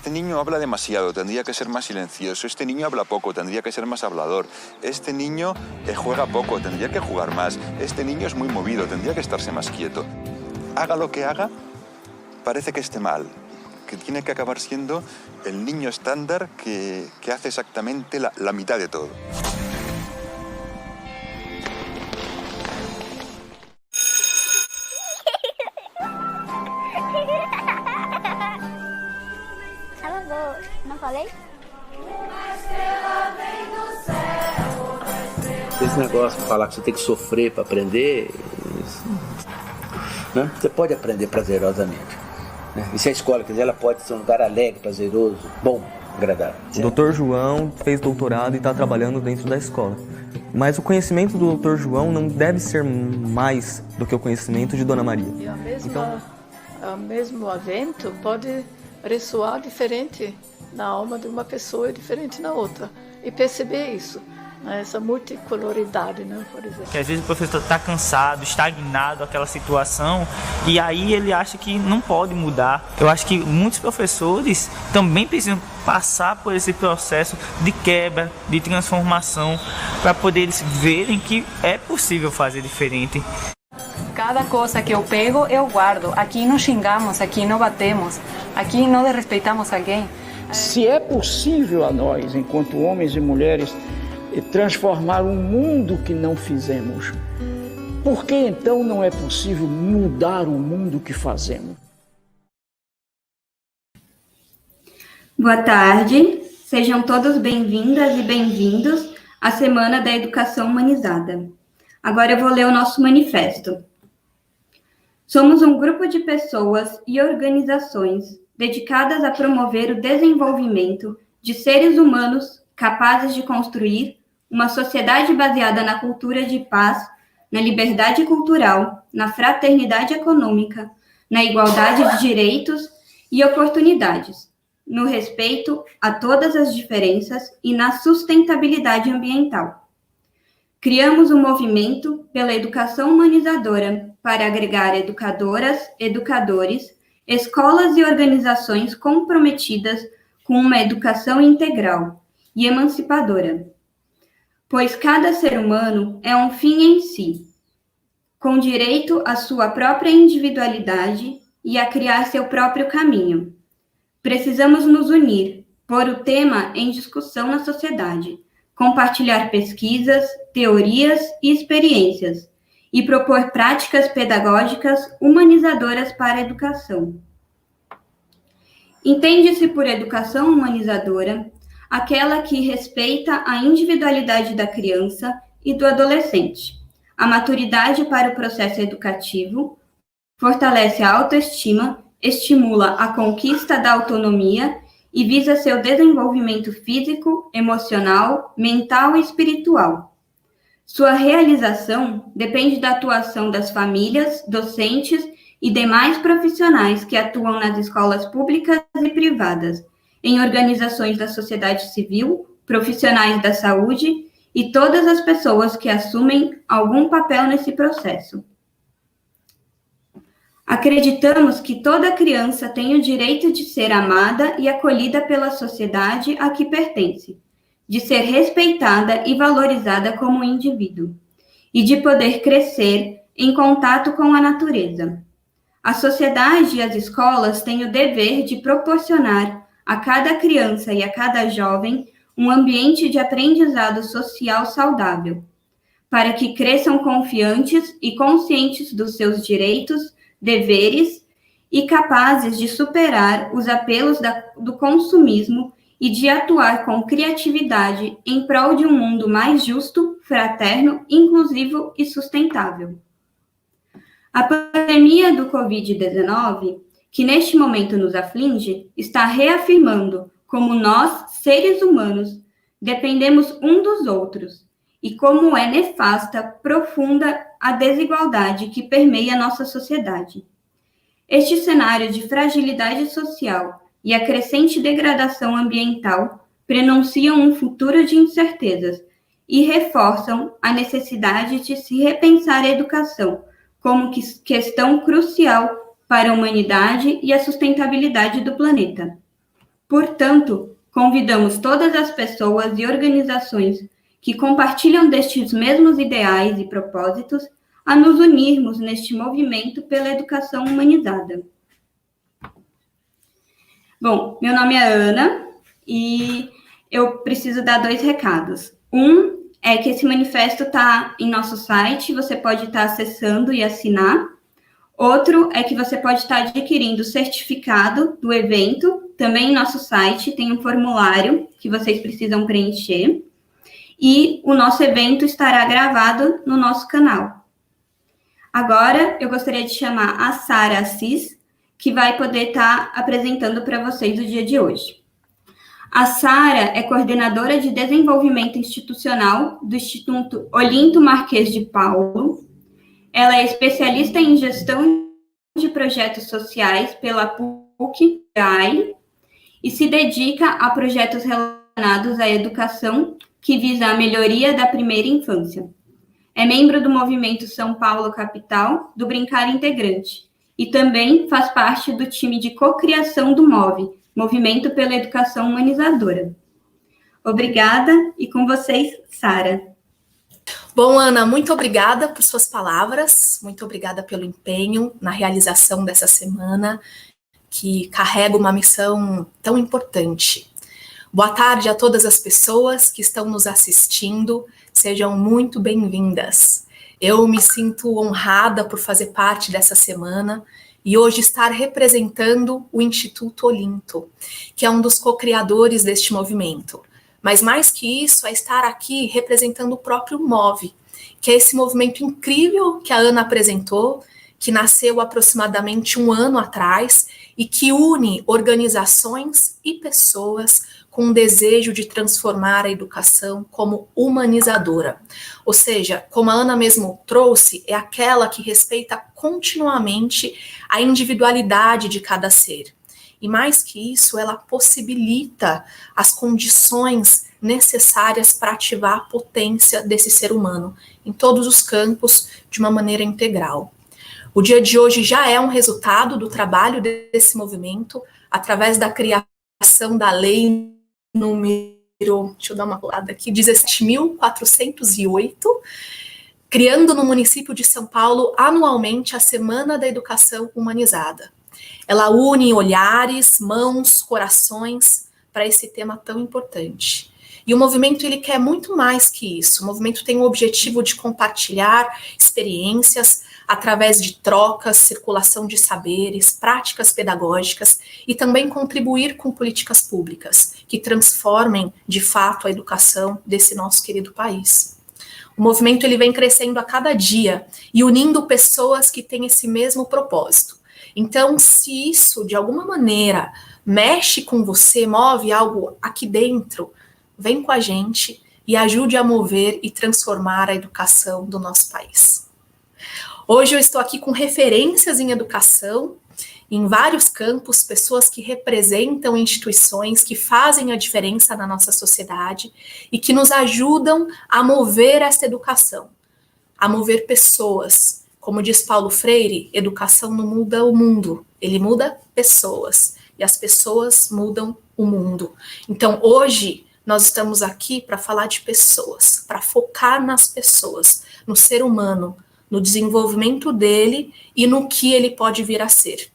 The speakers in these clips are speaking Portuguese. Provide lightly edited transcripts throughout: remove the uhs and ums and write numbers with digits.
Este niño habla demasiado, tendría que ser más silencioso. Este niño habla poco, tendría que ser más hablador. Este niño juega poco, tendría que jugar más. Este niño es muy movido, tendría que estarse más quieto. Haga lo que haga, parece que esté mal, que tiene que acabar siendo el niño estándar que hace exactamente la mitad de todo. Não falei? Esse negócio de falar que você tem que sofrer para aprender, né? Você pode aprender prazerosamente, né? E se a escola quiser, ela pode ser um lugar alegre, prazeroso, bom, agradável. O Dr. João fez doutorado e está trabalhando dentro da escola. Mas o conhecimento do Dr. João não deve ser mais do que o conhecimento de Dona Maria. E o mesmo evento pode ressoar diferente na alma de uma pessoa e diferente na outra. E perceber isso, né? Essa multicoloridade, né, por exemplo. Que às vezes o professor está cansado, estagnado aquela situação, e aí ele acha que não pode mudar. Eu acho que muitos professores também precisam passar por esse processo de quebra, de transformação, para poder eles verem que é possível fazer diferente. Cada coisa que eu pego, eu guardo. Aqui não xingamos, aqui não batemos, aqui não desrespeitamos alguém. Se é possível a nós, enquanto homens e mulheres, transformar um mundo que não fizemos, por que então não é possível mudar o mundo que fazemos? Boa tarde, sejam todos bem-vindas e bem-vindos à Semana da Educação Humanizada. Agora eu vou ler o nosso manifesto. Somos um grupo de pessoas e organizações dedicadas a promover o desenvolvimento de seres humanos capazes de construir uma sociedade baseada na cultura de paz, na liberdade cultural, na fraternidade econômica, na igualdade de direitos e oportunidades, no respeito a todas as diferenças e na sustentabilidade ambiental. Criamos um movimento pela educação humanizadora para agregar educadoras, educadores, escolas e organizações comprometidas com uma educação integral e emancipadora, pois cada ser humano é um fim em si, com direito à sua própria individualidade e a criar seu próprio caminho. Precisamos nos unir, pôr o tema em discussão na sociedade, compartilhar pesquisas, teorias e experiências, e propor práticas pedagógicas humanizadoras para a educação. Entende-se por educação humanizadora aquela que respeita a individualidade da criança e do adolescente, a maturidade para o processo educativo, fortalece a autoestima, estimula a conquista da autonomia e visa seu desenvolvimento físico, emocional, mental e espiritual. Sua realização depende da atuação das famílias, docentes e demais profissionais que atuam nas escolas públicas e privadas, em organizações da sociedade civil, profissionais da saúde e todas as pessoas que assumem algum papel nesse processo. Acreditamos que toda criança tem o direito de ser amada e acolhida pela sociedade a que pertence, de ser respeitada e valorizada como indivíduo, e de poder crescer em contato com a natureza. A sociedade e as escolas têm o dever de proporcionar a cada criança e a cada jovem um ambiente de aprendizado social saudável, para que cresçam confiantes e conscientes dos seus direitos, deveres e capazes de superar os apelos do consumismo e de atuar com criatividade em prol de um mundo mais justo, fraterno, inclusivo e sustentável. A pandemia do Covid-19, que neste momento nos aflige, está reafirmando como nós, seres humanos, dependemos um dos outros e como é nefasta, profunda a desigualdade que permeia nossa sociedade. Este cenário de fragilidade social e a crescente degradação ambiental prenunciam um futuro de incertezas e reforçam a necessidade de se repensar a educação como questão crucial para a humanidade e a sustentabilidade do planeta. Portanto, convidamos todas as pessoas e organizações que compartilham destes mesmos ideais e propósitos a nos unirmos neste movimento pela educação humanizada. Bom, meu nome é Ana e eu preciso dar 2 recados. Um é que esse manifesto está em nosso site, você pode estar acessando e assinar. Outro é que você pode estar adquirindo o certificado do evento, também em nosso site, tem um formulário que vocês precisam preencher. E o nosso evento estará gravado no nosso canal. Agora, eu gostaria de chamar a Sara Assis, que vai poder estar apresentando para vocês o dia de hoje. A Sara é coordenadora de desenvolvimento institucional do Instituto Olinto Marques de Paulo. Ela é especialista em gestão de projetos sociais pela PUC-AI e se dedica a projetos relacionados à educação que visa a melhoria da primeira infância. É membro do Movimento São Paulo Capital, do Brincar Integrante, e também faz parte do time de cocriação do MOVE, Movimento pela Educação Humanizadora. Obrigada, e com vocês, Sara. Bom, Ana, muito obrigada por suas palavras, muito obrigada pelo empenho na realização dessa semana, que carrega uma missão tão importante. Boa tarde a todas as pessoas que estão nos assistindo, sejam muito bem-vindas. Eu me sinto honrada por fazer parte dessa semana e hoje estar representando o Instituto Olinto, que é um dos co-criadores deste movimento. Mas mais que isso, é estar aqui representando o próprio MOVE, que é esse movimento incrível que a Ana apresentou, que nasceu aproximadamente 1 ano atrás e que une organizações e pessoas com um desejo de transformar a educação como humanizadora. Ou seja, como a Ana mesmo trouxe, é aquela que respeita continuamente a individualidade de cada ser. E mais que isso, ela possibilita as condições necessárias para ativar a potência desse ser humano em todos os campos de uma maneira integral. O dia de hoje já é um resultado do trabalho desse movimento através da criação da lei número, deixa eu dar uma olhada aqui, 17.408, criando no município de São Paulo anualmente a Semana da Educação Humanizada. Ela une olhares, mãos, corações para esse tema tão importante. E o movimento ele quer muito mais que isso. O movimento tem o objetivo de compartilhar experiências através de trocas, circulação de saberes, práticas pedagógicas e também contribuir com políticas públicas que transformem, de fato, a educação desse nosso querido país. O movimento ele vem crescendo a cada dia e unindo pessoas que têm esse mesmo propósito. Então, se isso, de alguma maneira, mexe com você, move algo aqui dentro, vem com a gente e ajude a mover e transformar a educação do nosso país. Hoje eu estou aqui com referências em educação, em vários campos, pessoas que representam instituições que fazem a diferença na nossa sociedade e que nos ajudam a mover essa educação, a mover pessoas. Como diz Paulo Freire, educação não muda o mundo, ele muda pessoas, e as pessoas mudam o mundo. Então, hoje, nós estamos aqui para falar de pessoas, para focar nas pessoas, no ser humano, no desenvolvimento dele e no que ele pode vir a ser.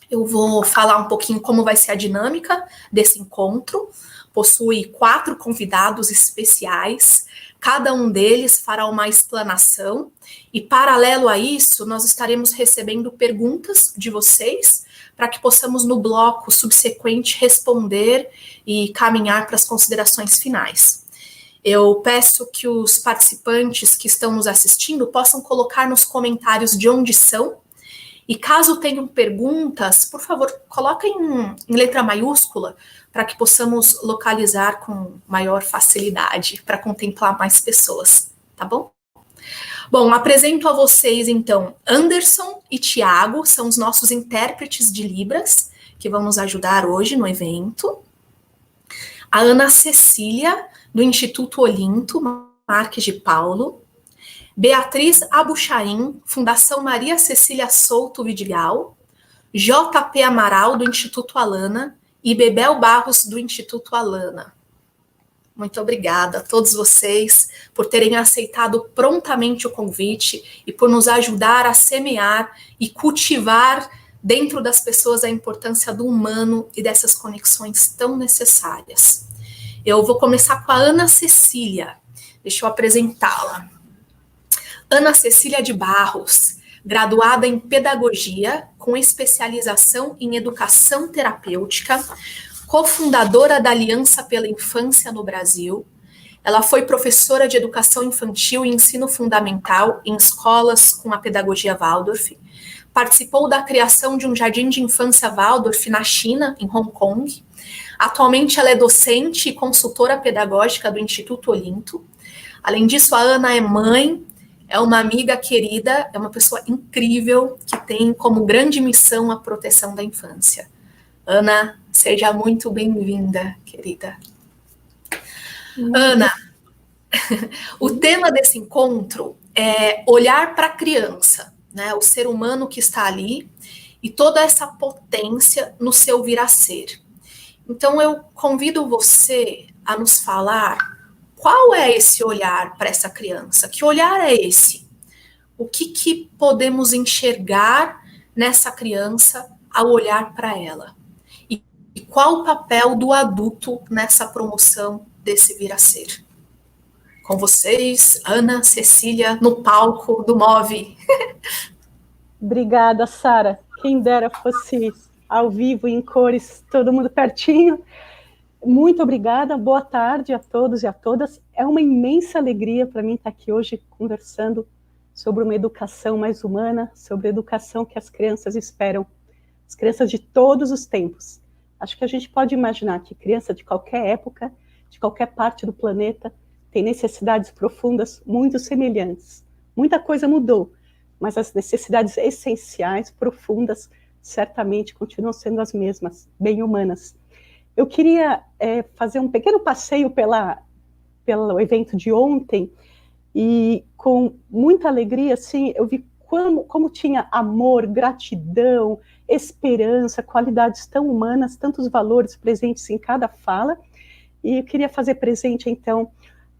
Eu vou falar um pouquinho como vai ser a dinâmica desse encontro. Possui 4 convidados especiais, cada um deles fará uma explanação e, paralelo a isso, nós estaremos recebendo perguntas de vocês para que possamos, no bloco subsequente, responder e caminhar para as considerações finais. Eu peço que os participantes que estão nos assistindo possam colocar nos comentários de onde são. E caso tenham perguntas, por favor, coloquem em letra maiúscula para que possamos localizar com maior facilidade, para contemplar mais pessoas, tá bom? Bom, apresento a vocês, então, Anderson e Tiago, são os nossos intérpretes de Libras, que vão nos ajudar hoje no evento. A Ana Cecília, do Instituto Olinto Marques de Paulo. Beatriz Abucharim, Fundação Maria Cecília Souto Vidigal. JP Amaral, do Instituto Alana, e Bebel Barros, do Instituto Alana. Muito obrigada a todos vocês por terem aceitado prontamente o convite e por nos ajudar a semear e cultivar dentro das pessoas a importância do humano e dessas conexões tão necessárias. Eu vou começar com a Ana Cecília. Deixa eu apresentá-la. Ana Cecília de Barros, graduada em Pedagogia, com especialização em Educação Terapêutica, cofundadora da Aliança pela Infância no Brasil. Ela foi professora de Educação Infantil e Ensino Fundamental em escolas com a pedagogia Waldorf. Participou da criação de um jardim de infância Waldorf na China, em Hong Kong. Atualmente ela é docente e consultora pedagógica do Instituto Olinto. Além disso, a Ana é mãe, é uma amiga querida, é uma pessoa incrível que tem como grande missão a proteção da infância. Ana, seja muito bem-vinda, querida. Ana, o tema desse encontro é olhar para a criança, né, o ser humano que está ali e toda essa potência no seu vir a ser. Então, eu convido você a nos falar qual é esse olhar para essa criança. Que olhar é esse? O que podemos enxergar nessa criança ao olhar para ela? E qual o papel do adulto nessa promoção desse vir a ser? Com vocês, Ana Cecília, no palco do Move. Obrigada, Sara. Quem dera fosse ao vivo, em cores, todo mundo pertinho. Muito obrigada, boa tarde a todos e a todas. É uma imensa alegria para mim estar aqui hoje conversando sobre uma educação mais humana, sobre a educação que as crianças esperam, as crianças de todos os tempos. Acho que a gente pode imaginar que criança de qualquer época, de qualquer parte do planeta, tem necessidades profundas muito semelhantes. Muita coisa mudou, mas as necessidades essenciais, profundas, certamente continuam sendo as mesmas, bem humanas. Eu queria fazer um pequeno passeio pelo evento de ontem e com muita alegria, assim, eu vi como tinha amor, gratidão, esperança, qualidades tão humanas, tantos valores presentes em cada fala. E eu queria fazer presente, então,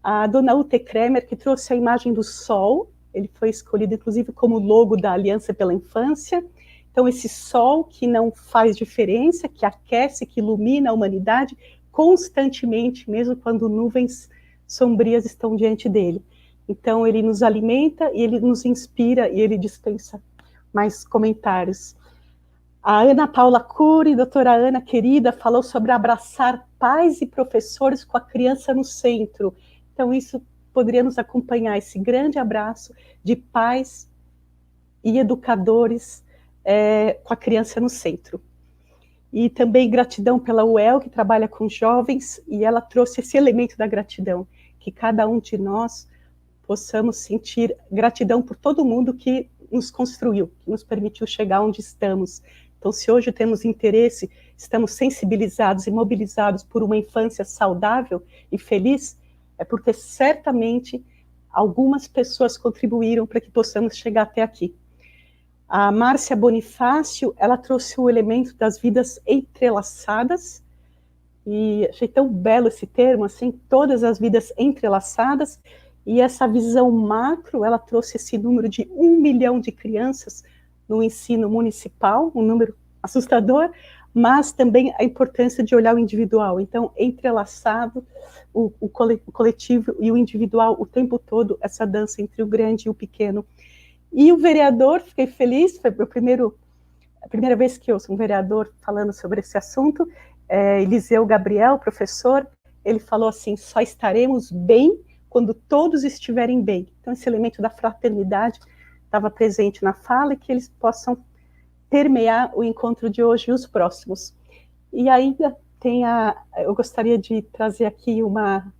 a dona Ute Kremer, que trouxe a imagem do sol. Ele foi escolhido, inclusive, como logo da Aliança pela Infância. Então, esse sol que não faz diferença, que aquece, que ilumina a humanidade constantemente, mesmo quando nuvens sombrias estão diante dele. Então, ele nos alimenta, e ele nos inspira, e ele dispensa mais comentários. A Ana Paula Cury, doutora Ana, querida, falou sobre abraçar pais e professores com a criança no centro. Então, isso poderia nos acompanhar, esse grande abraço de pais e educadores com a criança no centro. E também gratidão pela UEL, que trabalha com jovens, e ela trouxe esse elemento da gratidão, que cada um de nós possamos sentir gratidão por todo mundo que nos construiu, que nos permitiu chegar onde estamos. Então, se hoje temos interesse, estamos sensibilizados e mobilizados por uma infância saudável e feliz, é porque certamente algumas pessoas contribuíram para que possamos chegar até aqui. A Márcia Bonifácio, ela trouxe o elemento das vidas entrelaçadas, e achei tão belo esse termo, assim, todas as vidas entrelaçadas, e essa visão macro, ela trouxe esse número de 1 milhão de crianças no ensino municipal, um número assustador, mas também a importância de olhar o individual. Então, entrelaçado, o coletivo e o individual, o tempo todo, essa dança entre o grande e o pequeno. E o vereador, fiquei feliz, foi a primeira vez que eu ouço um vereador falando sobre esse assunto, Eliseu Gabriel, professor, ele falou assim: só estaremos bem quando todos estiverem bem. Então, esse elemento da fraternidade estava presente na fala, e que eles possam permear o encontro de hoje e os próximos. E ainda eu gostaria de trazer aqui uma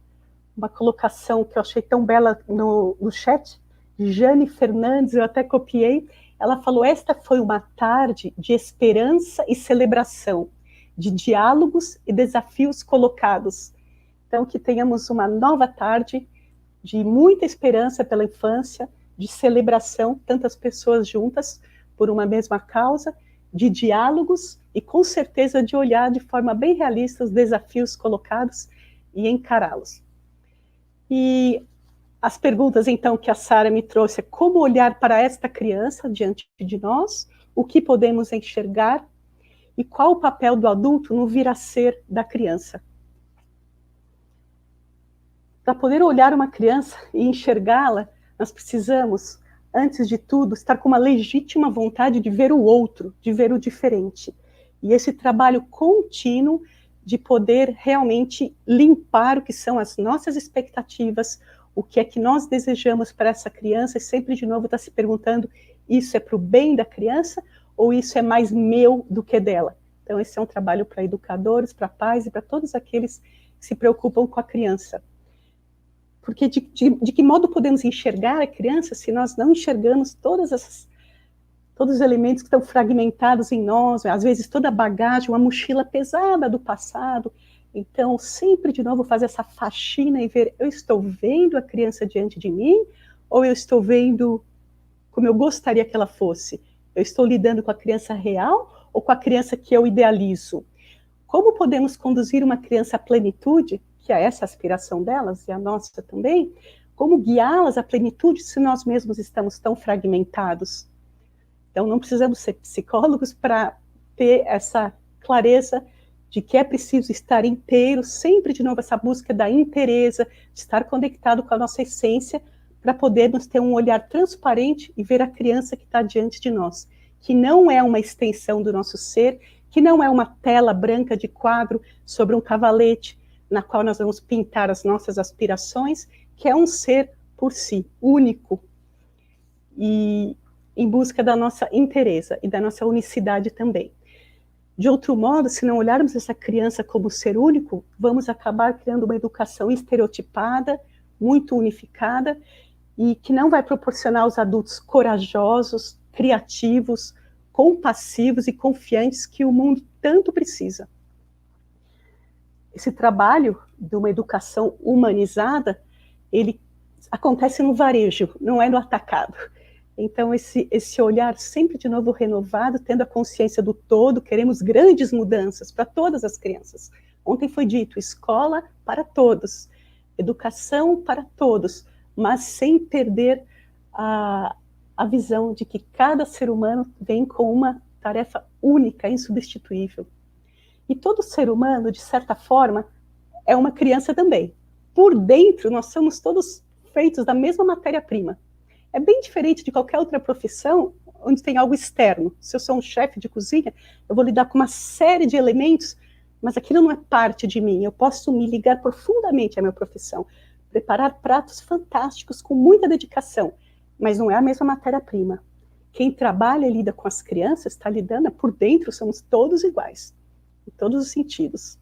colocação que eu achei tão bela no chat, Jane Fernandes, eu até copiei. Ela falou: esta foi uma tarde de esperança e celebração, de diálogos e desafios colocados. Então, que tenhamos uma nova tarde de muita esperança pela infância, de celebração, tantas pessoas juntas por uma mesma causa, de diálogos e, com certeza, de olhar de forma bem realista os desafios colocados e encará-los. E as perguntas, então, que a Sara me trouxe é como olhar para esta criança diante de nós, o que podemos enxergar e qual o papel do adulto no vir a ser da criança. Para poder olhar uma criança e enxergá-la, nós precisamos, antes de tudo, estar com uma legítima vontade de ver o outro, de ver o diferente. E esse trabalho contínuo de poder realmente limpar o que são as nossas expectativas, o que é que nós desejamos para essa criança, e sempre de novo está se perguntando, isso é para o bem da criança ou isso é mais meu do que dela? Então esse é um trabalho para educadores, para pais e para todos aqueles que se preocupam com a criança. Porque de que modo podemos enxergar a criança se nós não enxergamos todos os elementos que estão fragmentados em nós, às vezes toda a bagagem, uma mochila pesada do passado. Então, sempre de novo fazer essa faxina e ver, eu estou vendo a criança diante de mim ou eu estou vendo como eu gostaria que ela fosse? Eu estou lidando com a criança real ou com a criança que eu idealizo? Como podemos conduzir uma criança à plenitude, que é essa aspiração delas e a nossa também, como guiá-las à plenitude se nós mesmos estamos tão fragmentados? Então, não precisamos ser psicólogos para ter essa clareza de que é preciso estar inteiro, sempre de novo essa busca da inteireza, de estar conectado com a nossa essência, para podermos ter um olhar transparente e ver a criança que está diante de nós, que não é uma extensão do nosso ser, que não é uma tela branca de quadro sobre um cavalete, na qual nós vamos pintar as nossas aspirações, que é um ser por si, único, e em busca da nossa inteireza e da nossa unicidade também. De outro modo, se não olharmos essa criança como ser único, vamos acabar criando uma educação estereotipada, muito unificada, e que não vai proporcionar aos adultos corajosos, criativos, compassivos e confiantes que o mundo tanto precisa. Esse trabalho de uma educação humanizada, ele acontece no varejo, não é no atacado. Então, esse olhar sempre de novo renovado, tendo a consciência do todo, queremos grandes mudanças para todas as crianças. Ontem foi dito, escola para todos, educação para todos, mas sem perder a visão de que cada ser humano vem com uma tarefa única, insubstituível. E todo ser humano, de certa forma, é uma criança também. Por dentro, nós somos todos feitos da mesma matéria-prima. É bem diferente de qualquer outra profissão, onde tem algo externo. Se eu sou um chefe de cozinha, eu vou lidar com uma série de elementos, mas aquilo não é parte de mim. Eu posso me ligar profundamente à minha profissão, preparar pratos fantásticos com muita dedicação, mas não é a mesma matéria-prima. Quem trabalha e lida com as crianças está lidando, por dentro somos todos iguais, em todos os sentidos.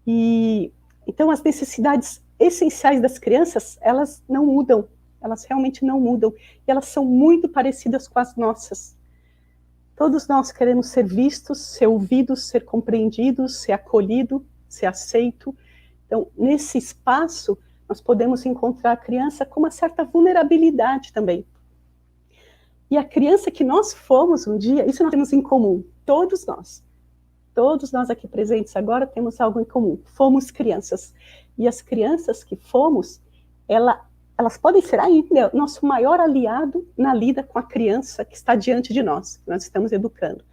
E então as necessidades essenciais das crianças, elas não mudam, elas realmente não mudam, e elas são muito parecidas com as nossas. Todos nós queremos ser vistos, ser ouvidos, ser compreendidos, ser acolhido, ser aceito. Então, nesse espaço, nós podemos encontrar a criança com uma certa vulnerabilidade também. E a criança que nós fomos um dia, isso nós temos em comum, todos nós aqui presentes agora temos algo em comum, fomos crianças. E as crianças que fomos, elas podem ser ainda nosso maior aliado na lida com a criança que está diante de nós, que nós estamos educando.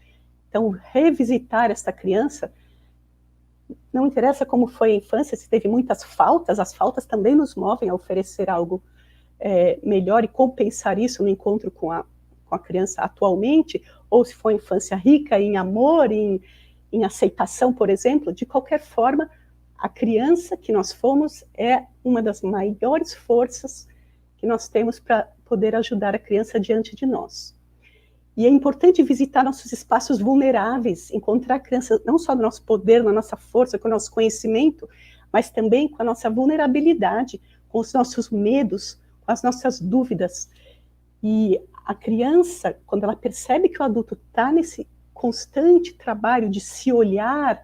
Então, revisitar essa criança, não interessa como foi a infância, se teve muitas faltas, as faltas também nos movem a oferecer algo melhor e compensar isso no encontro com a criança atualmente, ou se foi uma infância rica em amor, em aceitação, por exemplo. De qualquer forma, a criança que nós fomos é uma das maiores forças que nós temos para poder ajudar a criança diante de nós. E é importante visitar nossos espaços vulneráveis, encontrar a criança não só no nosso poder, na nossa força, com o nosso conhecimento, mas também com a nossa vulnerabilidade, com os nossos medos, com as nossas dúvidas. E a criança, quando ela percebe que o adulto está nesse constante trabalho de se olhar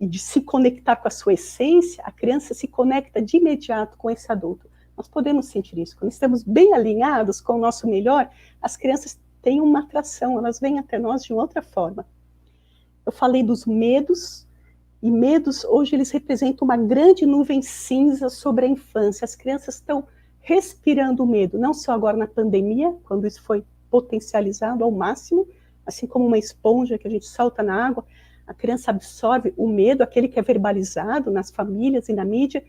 e de se conectar com a sua essência, a criança se conecta de imediato com esse adulto. Nós podemos sentir isso. Quando estamos bem alinhados com o nosso melhor, as crianças têm uma atração, elas vêm até nós de outra forma. Eu falei dos medos, e medos hoje eles representam uma grande nuvem cinza sobre a infância. As crianças estão respirando o medo, não só agora na pandemia, quando isso foi potencializado ao máximo, assim como uma esponja que a gente solta na água, a criança absorve o medo, aquele que é verbalizado nas famílias e na mídia,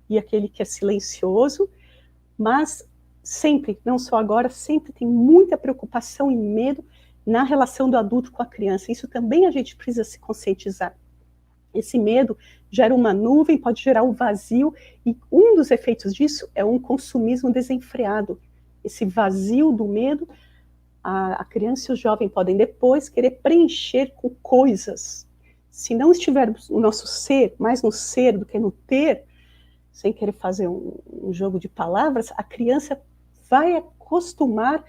e aquele que é silencioso, mas sempre, não só agora, sempre tem muita preocupação e medo na relação do adulto com a criança. Isso também a gente precisa se conscientizar. Esse medo gera uma nuvem, pode gerar um vazio, e um dos efeitos disso é um consumismo desenfreado. Esse vazio do medo, a criança e o jovem podem depois querer preencher com coisas. Se não estivermos no nosso ser, mais no ser do que no ter, sem querer fazer um jogo de palavras, a criança vai acostumar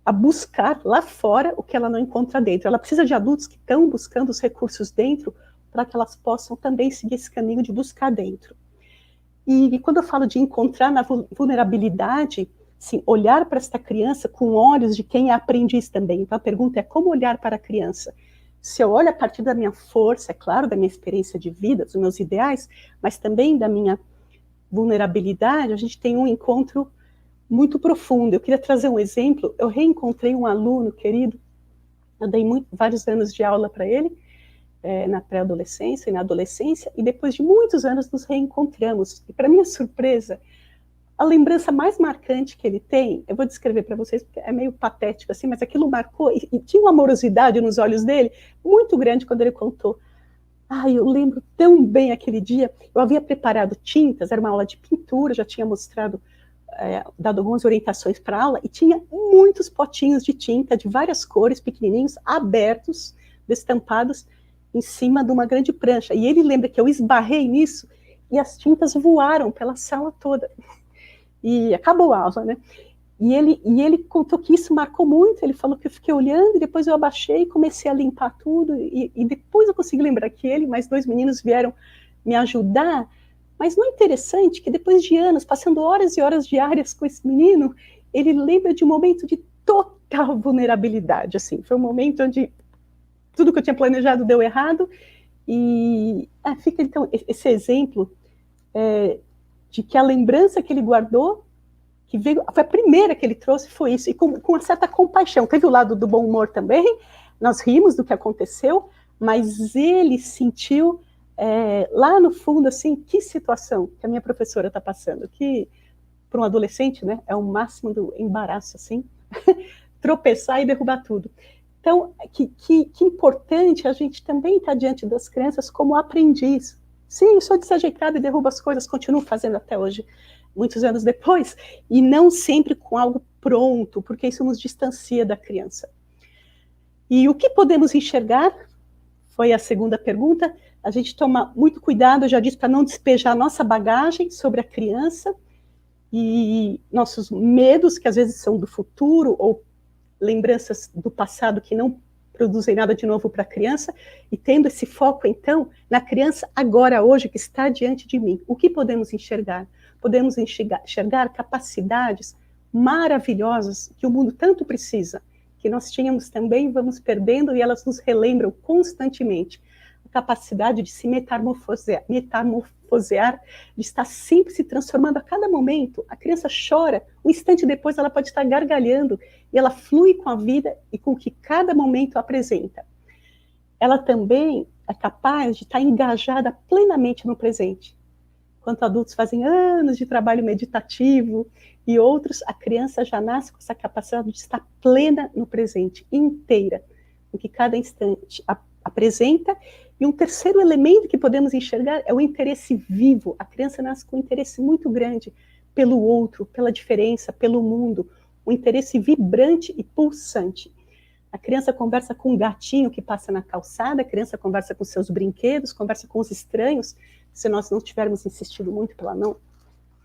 a buscar lá fora o que ela não encontra dentro. Ela precisa de adultos que estão buscando os recursos dentro para que elas possam também seguir esse caminho de buscar dentro. E quando eu falo de encontrar na vulnerabilidade, sim, olhar para esta criança com olhos de quem é aprendiz também. Então a pergunta é como olhar para a criança? Se eu olho a partir da minha força, é claro, da minha experiência de vida, dos meus ideais, mas também da minha vulnerabilidade, a gente tem um encontro muito profundo. Eu queria trazer um exemplo. Eu reencontrei um aluno querido, eu dei vários anos de aula para ele, na pré-adolescência e na adolescência, e depois de muitos anos nos reencontramos. E para minha surpresa, a lembrança mais marcante que ele tem, eu vou descrever para vocês, porque é meio patético assim, mas aquilo marcou, e tinha uma amorosidade nos olhos dele, muito grande quando ele contou. Eu lembro tão bem aquele dia, eu havia preparado tintas, era uma aula de pintura, já tinha mostrado, dado algumas orientações para a aula, e tinha muitos potinhos de tinta, de várias cores, pequenininhos, abertos, destampados, em cima de uma grande prancha. E ele lembra que eu esbarrei nisso, e as tintas voaram pela sala toda. E acabou a aula, né? E ele contou que isso marcou muito, ele falou que eu fiquei olhando, e depois eu abaixei e comecei a limpar tudo, e depois eu consegui lembrar que ele, mais 2 meninos vieram me ajudar, mas não é interessante que depois de anos, passando horas e horas diárias com esse menino, ele lembra de um momento de total vulnerabilidade, assim, foi um momento onde tudo que eu tinha planejado deu errado, e fica então esse exemplo de que a lembrança que ele guardou, que veio, foi a primeira que ele trouxe, foi isso, e com uma certa compaixão. Teve o lado do bom humor também, nós rimos do que aconteceu, mas ele sentiu lá no fundo, assim, que situação que a minha professora está passando, que para um adolescente, né, é o máximo do embaraço, assim, tropeçar e derrubar tudo. Então, que importante a gente também estar diante das crianças como aprendiz. Sim, eu sou desajeitada e derrubo as coisas, continuo fazendo até hoje, muitos anos depois, e não sempre com algo pronto, porque isso nos distancia da criança. E o que podemos enxergar? Foi a segunda pergunta. A gente toma muito cuidado, eu já disse, para não despejar nossa bagagem sobre a criança e nossos medos, que às vezes são do futuro, ou lembranças do passado que não produzem nada de novo para a criança, e tendo esse foco, então, na criança agora, hoje, que está diante de mim. O que podemos enxergar? Podemos enxergar capacidades maravilhosas que o mundo tanto precisa, que nós tínhamos também, vamos perdendo, e elas nos relembram constantemente. A capacidade de se metamorfosear, de estar sempre se transformando a cada momento. A criança chora, um instante depois ela pode estar gargalhando, e ela flui com a vida e com o que cada momento apresenta. Ela também é capaz de estar engajada plenamente no presente. Enquanto adultos fazem anos de trabalho meditativo e outros, a criança já nasce com essa capacidade de estar plena no presente, inteira, o que cada instante apresenta. E um terceiro elemento que podemos enxergar é o interesse vivo. A criança nasce com um interesse muito grande pelo outro, pela diferença, pelo mundo, um interesse vibrante e pulsante. A criança conversa com um gatinho que passa na calçada, a criança conversa com seus brinquedos, conversa com os estranhos. Se nós não tivermos insistido muito para ela não,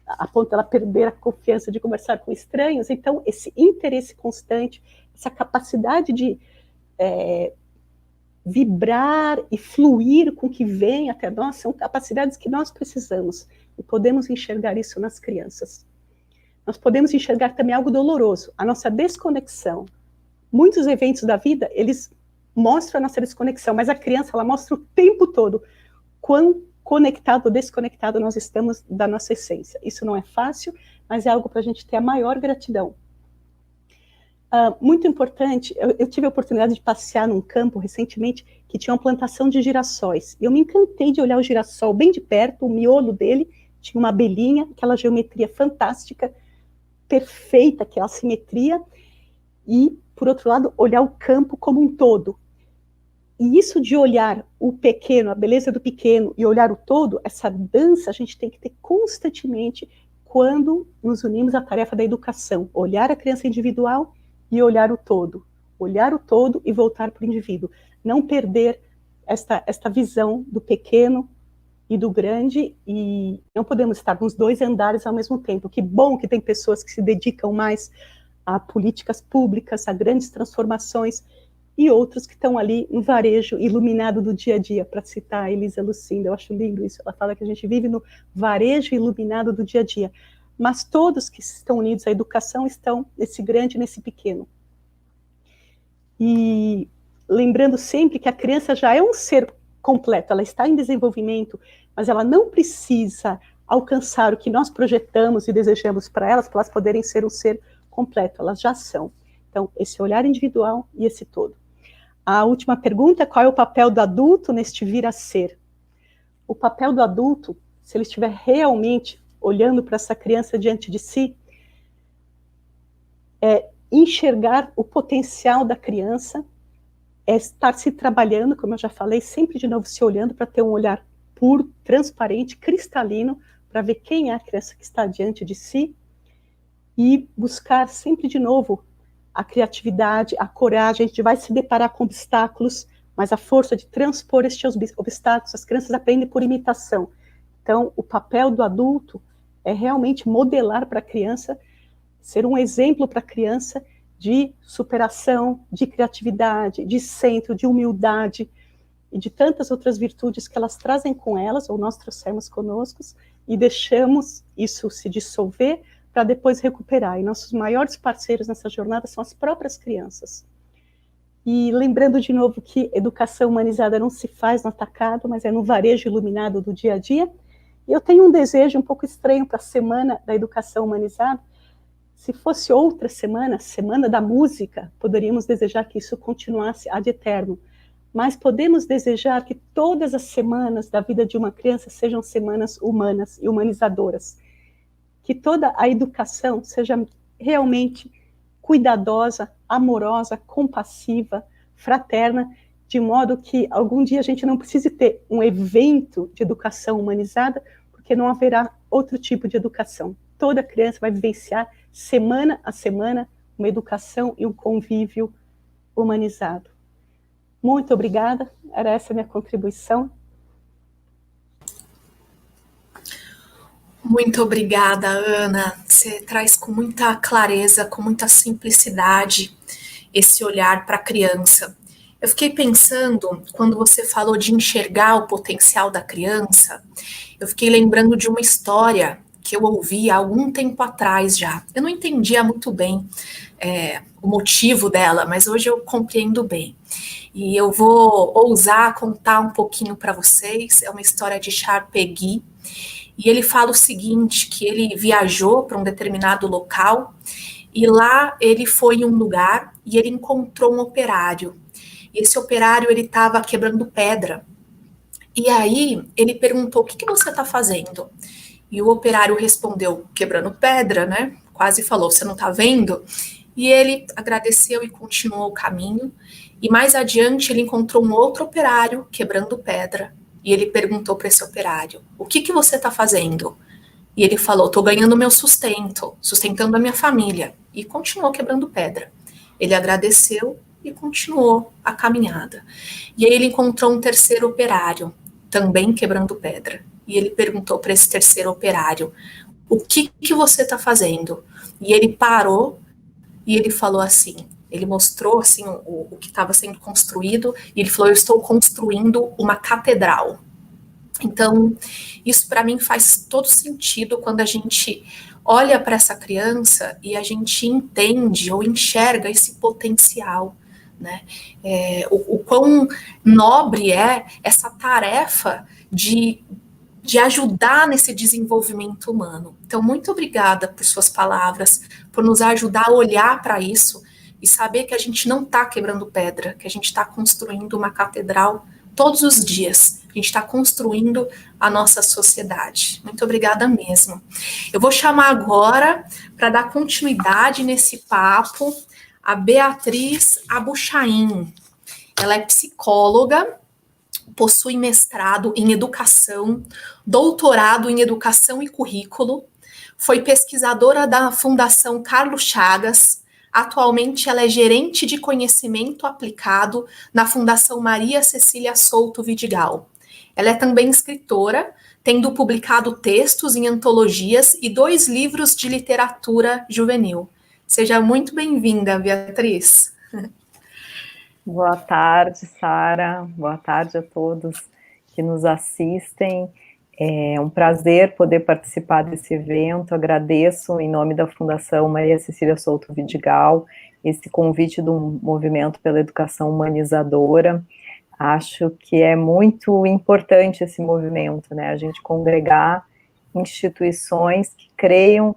a ponto dela perder a confiança de conversar com estranhos. Então, esse interesse constante, essa capacidade de vibrar e fluir com o que vem até nós, são capacidades que nós precisamos, e podemos enxergar isso nas crianças. Nós podemos enxergar também algo doloroso, a nossa desconexão muitos eventos da vida, eles mostram a nossa desconexão, mas a criança, ela mostra o tempo todo quão conectado ou desconectado nós estamos da nossa essência. Isso não é fácil, mas é algo para a gente ter a maior gratidão. Muito importante, eu tive a oportunidade de passear num campo recentemente que tinha uma plantação de girassóis. Eu me encantei de olhar o girassol bem de perto, o miolo dele tinha uma abelhinha, aquela geometria fantástica, perfeita, aquela simetria, e, por outro lado, olhar o campo como um todo. E isso de olhar o pequeno, a beleza do pequeno, e olhar o todo, essa dança a gente tem que ter constantemente quando nos unimos à tarefa da educação. Olhar a criança individual e olhar o todo. Olhar o todo e voltar para o indivíduo. Não perder esta visão do pequeno e do grande, e não podemos estar nos dois andares ao mesmo tempo. Que bom que tem pessoas que se dedicam mais a políticas públicas, a grandes transformações, e outros que estão ali no varejo iluminado do dia a dia, para citar a Elisa Lucinda. Eu acho lindo isso. Ela fala que a gente vive no varejo iluminado do dia a dia. Mas todos que estão unidos à educação estão nesse grande e nesse pequeno. E lembrando sempre que a criança já é um ser completo, ela está em desenvolvimento, mas ela não precisa alcançar o que nós projetamos e desejamos para elas poderem ser um ser completo, elas já são. Então, esse olhar individual e esse todo. A última pergunta, qual é o papel do adulto neste vir a ser? O papel do adulto, se ele estiver realmente olhando para essa criança diante de si, é enxergar o potencial da criança, é estar se trabalhando, como eu já falei, sempre de novo se olhando para ter um olhar puro, transparente, cristalino, para ver quem é a criança que está diante de si, e buscar sempre de novo a criatividade, a coragem. A gente vai se deparar com obstáculos, mas a força de transpor estes obstáculos, as crianças aprendem por imitação. Então, o papel do adulto é realmente modelar para a criança, ser um exemplo para a criança de superação, de criatividade, de centro, de humildade, e de tantas outras virtudes que elas trazem com elas, ou nós trouxemos conosco, e deixamos isso se dissolver, para depois recuperar. E nossos maiores parceiros nessa jornada são as próprias crianças. E lembrando de novo que educação humanizada não se faz no atacado, mas é no varejo iluminado do dia a dia. E eu tenho um desejo um pouco estranho para a Semana da Educação Humanizada. Se fosse outra semana, Semana da Música, poderíamos desejar que isso continuasse ad eterno. Mas podemos desejar que todas as semanas da vida de uma criança sejam semanas humanas e humanizadoras. Que toda a educação seja realmente cuidadosa, amorosa, compassiva, fraterna, de modo que algum dia a gente não precise ter um evento de educação humanizada, porque não haverá outro tipo de educação. Toda criança vai vivenciar, semana a semana, uma educação e um convívio humanizado. Muito obrigada, era essa a minha contribuição. Muito obrigada, Ana. Você traz com muita clareza, com muita simplicidade, esse olhar para a criança. Eu fiquei pensando, quando você falou de enxergar o potencial da criança, eu fiquei lembrando de uma história que eu ouvi há algum tempo atrás já. Eu não entendia muito bem o motivo dela, mas hoje eu compreendo bem. E eu vou ousar contar um pouquinho para vocês. É uma história de Charles Péguy. E ele fala o seguinte, que ele viajou para um determinado local e lá ele foi em um lugar e ele encontrou um operário. E esse operário, ele estava quebrando pedra. E aí ele perguntou, o que você está fazendo? E o operário respondeu, quebrando pedra, né? Quase falou, você não está vendo? E ele agradeceu e continuou o caminho. E mais adiante ele encontrou um outro operário quebrando pedra. E ele perguntou para esse operário, o que você está fazendo? E ele falou, estou ganhando meu sustento, sustentando a minha família. E continuou quebrando pedra. Ele agradeceu e continuou a caminhada. E aí ele encontrou um terceiro operário, também quebrando pedra. E ele perguntou para esse terceiro operário, o que você está fazendo? E ele parou e ele falou assim, ele mostrou assim, o que estava sendo construído, e ele falou, eu estou construindo uma catedral. Então, isso para mim faz todo sentido quando a gente olha para essa criança e a gente entende ou enxerga esse potencial, né? O quão nobre é essa tarefa de ajudar nesse desenvolvimento humano. Então, muito obrigada por suas palavras, por nos ajudar a olhar para isso e saber que a gente não está quebrando pedra, que a gente está construindo uma catedral todos os dias. A gente está construindo a nossa sociedade. Muito obrigada mesmo. Eu vou chamar agora, para dar continuidade nesse papo, a Beatriz Abuchain. Ela é psicóloga, possui mestrado em educação, doutorado em educação e currículo, foi pesquisadora da Fundação Carlos Chagas. Atualmente, ela é gerente de conhecimento aplicado na Fundação Maria Cecília Souto Vidigal. Ela é também escritora, tendo publicado textos em antologias e 2 livros de literatura juvenil. Seja muito bem-vinda, Beatriz. Boa tarde, Sara. Boa tarde a todos que nos assistem. É um prazer poder participar desse evento. Agradeço, em nome da Fundação Maria Cecília Souto Vidigal, esse convite do Movimento pela Educação Humanizadora. Acho que é muito importante esse movimento, né? A gente congregar instituições que creiam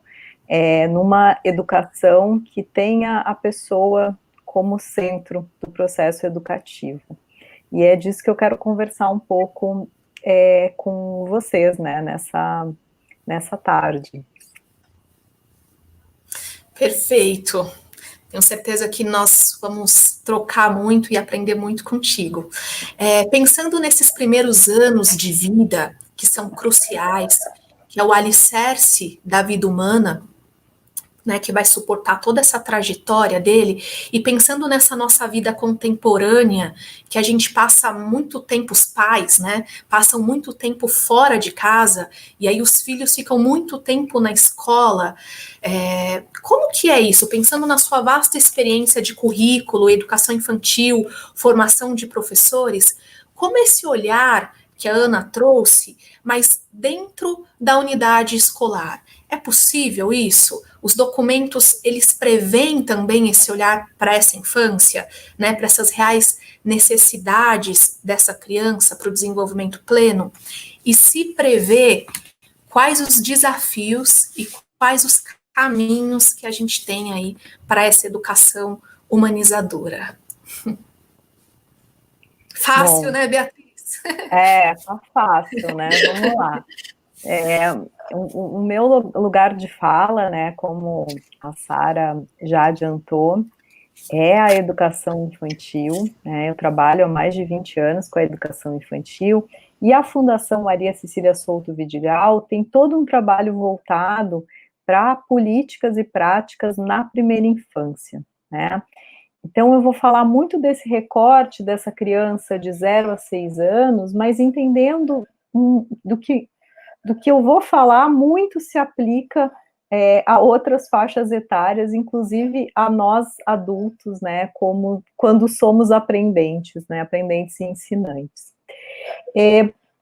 numa educação que tenha a pessoa como centro do processo educativo. E é disso que eu quero conversar um pouco com vocês, né, nessa tarde. Perfeito. Tenho certeza que nós vamos trocar muito e aprender muito contigo. Pensando nesses primeiros anos de vida, que são cruciais, que é o alicerce da vida humana, né, que vai suportar toda essa trajetória dele, e pensando nessa nossa vida contemporânea, que a gente passa muito tempo, os pais, né, passam muito tempo fora de casa, e aí os filhos ficam muito tempo na escola, como que é isso? Pensando na sua vasta experiência de currículo, educação infantil, formação de professores, como esse olhar que a Ana trouxe, mas dentro da unidade escolar, é possível isso? Os documentos, eles prevêem também esse olhar para essa infância, né, para essas reais necessidades dessa criança para o desenvolvimento pleno? E se prevê quais os desafios e quais os caminhos que a gente tem aí para essa educação humanizadora? Fácil, bom, né, Beatriz? Tá fácil, né? Vamos lá. O meu lugar de fala, né, como a Sara já adiantou, é a educação infantil, né? Eu trabalho há mais de 20 anos com a educação infantil, e a Fundação Maria Cecília Souto Vidigal tem todo um trabalho voltado para políticas e práticas na primeira infância, né? Então, eu vou falar muito desse recorte dessa criança de 0 a 6 anos, mas entendendo do que eu vou falar, muito se aplica a outras faixas etárias, inclusive a nós adultos, né, como quando somos aprendentes, né, aprendentes e ensinantes.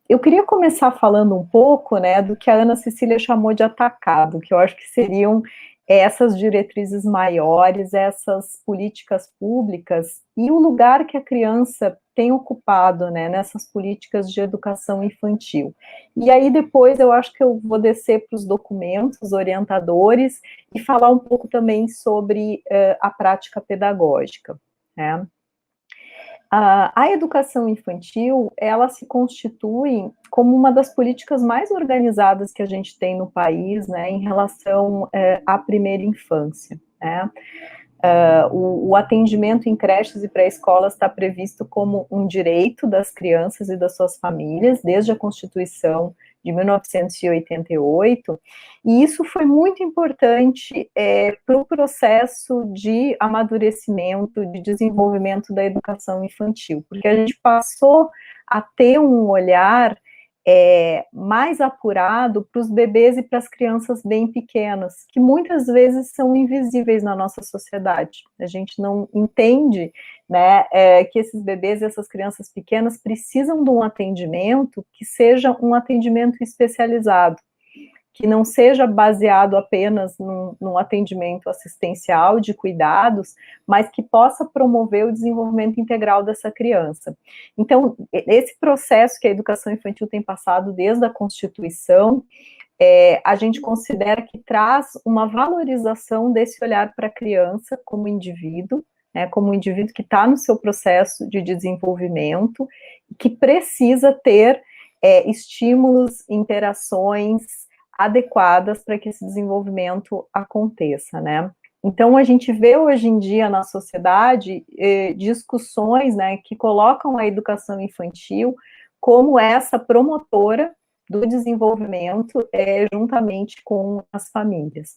Eu queria começar falando um pouco, né, do que a Ana Cecília chamou de atacado, que eu acho que seriam essas diretrizes maiores, essas políticas públicas e o lugar que a criança tem ocupado, né, nessas políticas de educação infantil. E aí depois eu acho que eu vou descer para os documentos orientadores e falar um pouco também sobre a prática pedagógica, né? A educação infantil, ela se constitui como uma das políticas mais organizadas que a gente tem no país, né, em relação à primeira infância, né? O atendimento em creches e pré-escolas está previsto como um direito das crianças e das suas famílias, desde a Constituição de 1988, e isso foi muito importante para o processo de amadurecimento, de desenvolvimento da educação infantil, porque a gente passou a ter um olhar mais apurado para os bebês e para as crianças bem pequenas, que muitas vezes são invisíveis na nossa sociedade. A gente não entende, né, que esses bebês e essas crianças pequenas precisam de um atendimento que seja um atendimento especializado, que não seja baseado apenas num atendimento assistencial de cuidados, mas que possa promover o desenvolvimento integral dessa criança. Então, esse processo que a educação infantil tem passado desde a Constituição, a gente considera que traz uma valorização desse olhar para a criança como indivíduo, né, como um indivíduo que está no seu processo de desenvolvimento, que precisa ter estímulos, interações adequadas para que esse desenvolvimento aconteça, né? Então, a gente vê hoje em dia na sociedade discussões, né, que colocam a educação infantil como essa promotora do desenvolvimento juntamente com as famílias.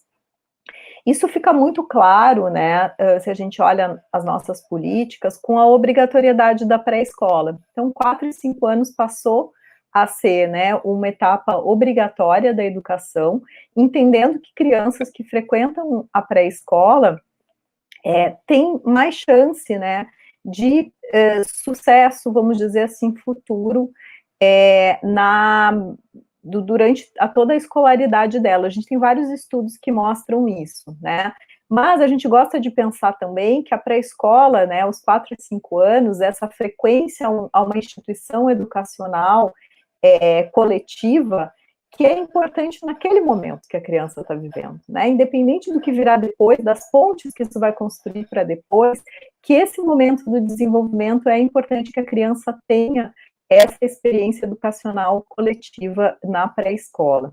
Isso fica muito claro, né, se a gente olha as nossas políticas, com a obrigatoriedade da pré-escola. Então, 4 e 5 anos passou a ser, né, uma etapa obrigatória da educação, entendendo que crianças que frequentam a pré-escola têm mais chance, né, de sucesso, vamos dizer assim, futuro, durante toda a escolaridade dela. A gente tem vários estudos que mostram isso, né, mas a gente gosta de pensar também que a pré-escola, né, aos 4 e 5 anos, essa frequência a uma instituição educacional coletiva, que é importante naquele momento que a criança está vivendo, né? Independente do que virá depois, das pontes que isso vai construir para depois, que esse momento do desenvolvimento é importante que a criança tenha essa experiência educacional coletiva na pré-escola.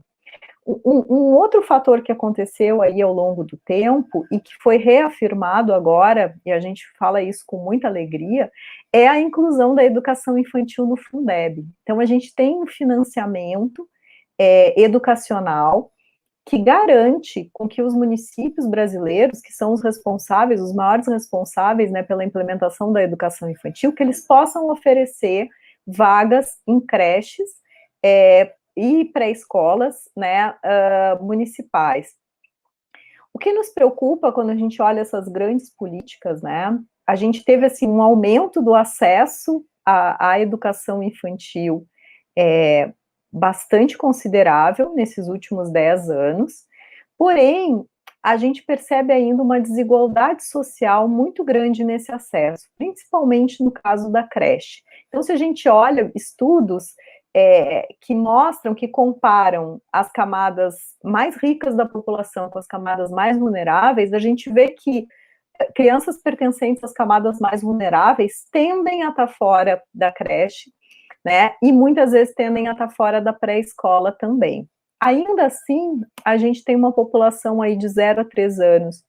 Um outro fator que aconteceu aí ao longo do tempo e que foi reafirmado agora, e a gente fala isso com muita alegria, é a inclusão da educação infantil no Fundeb. Então, a gente tem um financiamento educacional que garante com que os municípios brasileiros, que são os responsáveis, os maiores responsáveis, né, pela implementação da educação infantil, que eles possam oferecer vagas em creches e pré-escolas, né, municipais. O que nos preocupa quando a gente olha essas grandes políticas, né, a gente teve, assim, um aumento do acesso à educação infantil bastante considerável nesses últimos 10 anos, porém, a gente percebe ainda uma desigualdade social muito grande nesse acesso, principalmente no caso da creche. Então, se a gente olha estudos que mostram, que comparam as camadas mais ricas da população com as camadas mais vulneráveis, a gente vê que crianças pertencentes às camadas mais vulneráveis tendem a estar fora da creche, né, e muitas vezes tendem a estar fora da pré-escola também. Ainda assim, a gente tem uma população aí de 0 a 3 anos,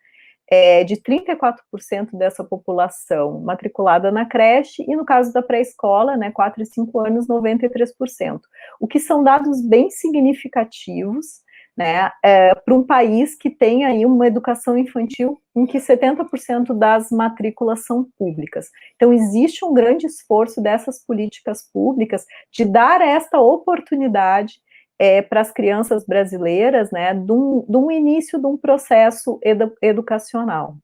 de 34% dessa população matriculada na creche, e no caso da pré-escola, né, 4 e 5 anos, 93%. O que são dados bem significativos, né, para um país que tem aí uma educação infantil em que 70% das matrículas são públicas. Então, existe um grande esforço dessas políticas públicas de dar esta oportunidade para as crianças brasileiras, né, de um início de um processo educacional.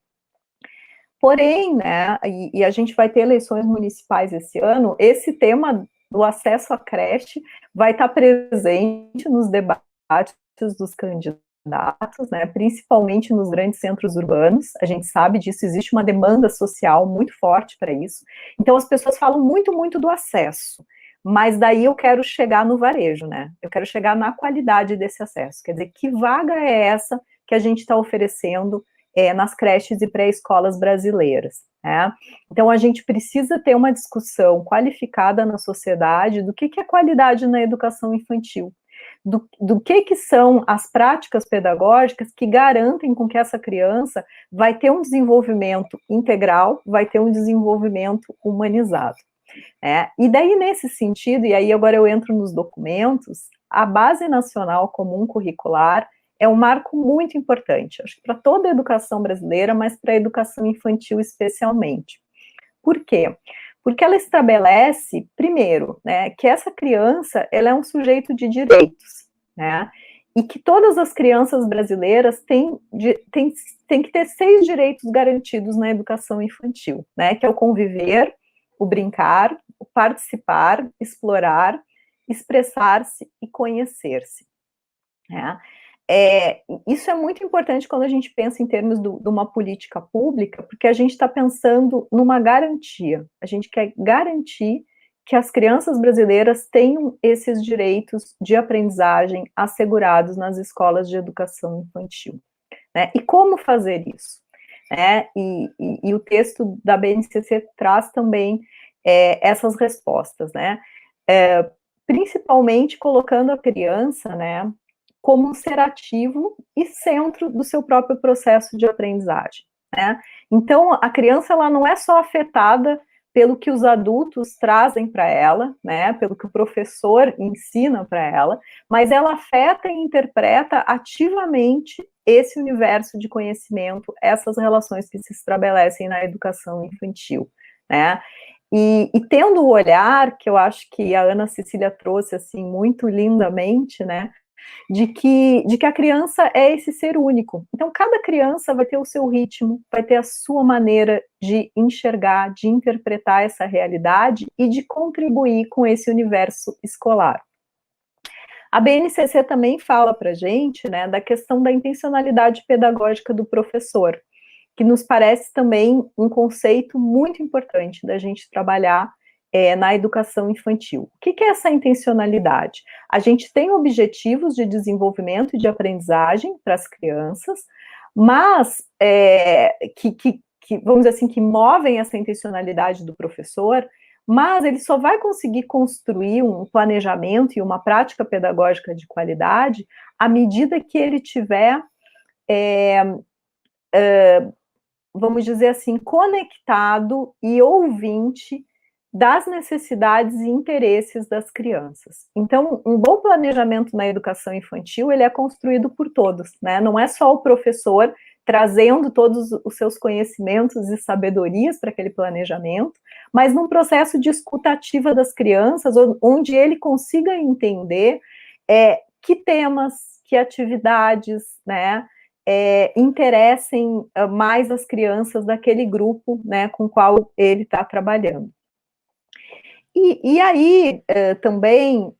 Porém, né, e a gente vai ter eleições municipais esse ano, esse tema do acesso à creche vai estar presente nos debates dos candidatos, né, principalmente nos grandes centros urbanos. A gente sabe disso, existe uma demanda social muito forte para isso. Então, as pessoas falam muito, muito do acesso, mas daí eu quero chegar no varejo, né? Eu quero chegar na qualidade desse acesso. Quer dizer, que vaga é essa que a gente está oferecendo nas creches e pré-escolas brasileiras, né? Então, a gente precisa ter uma discussão qualificada na sociedade do que é qualidade na educação infantil, do que são as práticas pedagógicas que garantem com que essa criança vai ter um desenvolvimento integral, vai ter um desenvolvimento humanizado. E daí, nesse sentido, e aí agora eu entro nos documentos, a Base Nacional Comum Curricular é um marco muito importante, acho que para toda a educação brasileira, mas para a educação infantil especialmente. Por quê? Porque ela estabelece, primeiro, né, que essa criança, ela é um sujeito de direitos, né, e que todas as crianças brasileiras têm que ter 6 direitos garantidos na educação infantil, né, que é o conviver, o brincar, o participar, explorar, expressar-se e conhecer-se, né. Isso é muito importante quando a gente pensa em termos de uma política pública, porque a gente está pensando numa garantia, a gente quer garantir que as crianças brasileiras tenham esses direitos de aprendizagem assegurados nas escolas de educação infantil, né? E como fazer isso? Né? E o texto da BNCC traz também essas respostas, né? Principalmente colocando a criança, né, como um ser ativo e centro do seu próprio processo de aprendizagem, né? Então, a criança, ela não é só afetada pelo que os adultos trazem para ela, né, pelo que o professor ensina para ela, mas ela afeta e interpreta ativamente esse universo de conhecimento, essas relações que se estabelecem na educação infantil, né? E tendo o olhar, que eu acho que a Ana Cecília trouxe, assim, muito lindamente, né, de que a criança é esse ser único. Então, cada criança vai ter o seu ritmo, vai ter a sua maneira de enxergar, de interpretar essa realidade e de contribuir com esse universo escolar. A BNCC também fala para a gente, né, da questão da intencionalidade pedagógica do professor, que nos parece também um conceito muito importante da gente trabalhar na educação infantil. O que é essa intencionalidade? A gente tem objetivos de desenvolvimento e de aprendizagem para as crianças, mas vamos dizer assim, que movem essa intencionalidade do professor, mas ele só vai conseguir construir um planejamento e uma prática pedagógica de qualidade à medida que ele tiver, vamos dizer assim, conectado e ouvinte das necessidades e interesses das crianças. Então, um bom planejamento na educação infantil, ele é construído por todos, né? Não é só o professor trazendo todos os seus conhecimentos e sabedorias para aquele planejamento, mas num processo de escuta ativa das crianças, onde ele consiga entender que temas, que atividades, né, interessem mais as crianças daquele grupo, né, com o qual ele está trabalhando. E aí, também,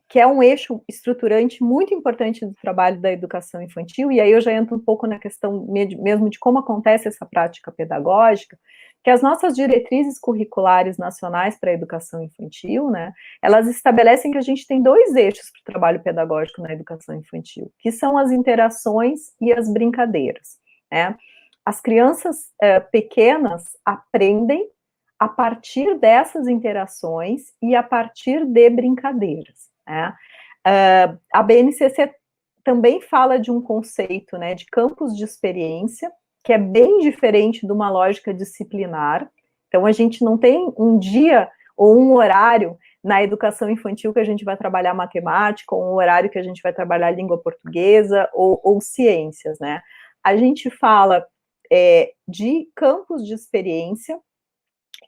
que é um eixo estruturante muito importante do trabalho da educação infantil, e aí eu já entro um pouco na questão mesmo de como acontece essa prática pedagógica, que as nossas diretrizes curriculares nacionais para a educação infantil, né, elas estabelecem que a gente tem 2 eixos para o trabalho pedagógico na educação infantil, que são as interações e as brincadeiras, né? As crianças pequenas aprendem a partir dessas interações e a partir de brincadeiras, né? A BNCC também fala de um conceito, né, de campos de experiência, que é bem diferente de uma lógica disciplinar. Então, a gente não tem um dia ou um horário na educação infantil que a gente vai trabalhar matemática, ou um horário que a gente vai trabalhar língua portuguesa, ou ciências, né? A gente fala de campos de experiência,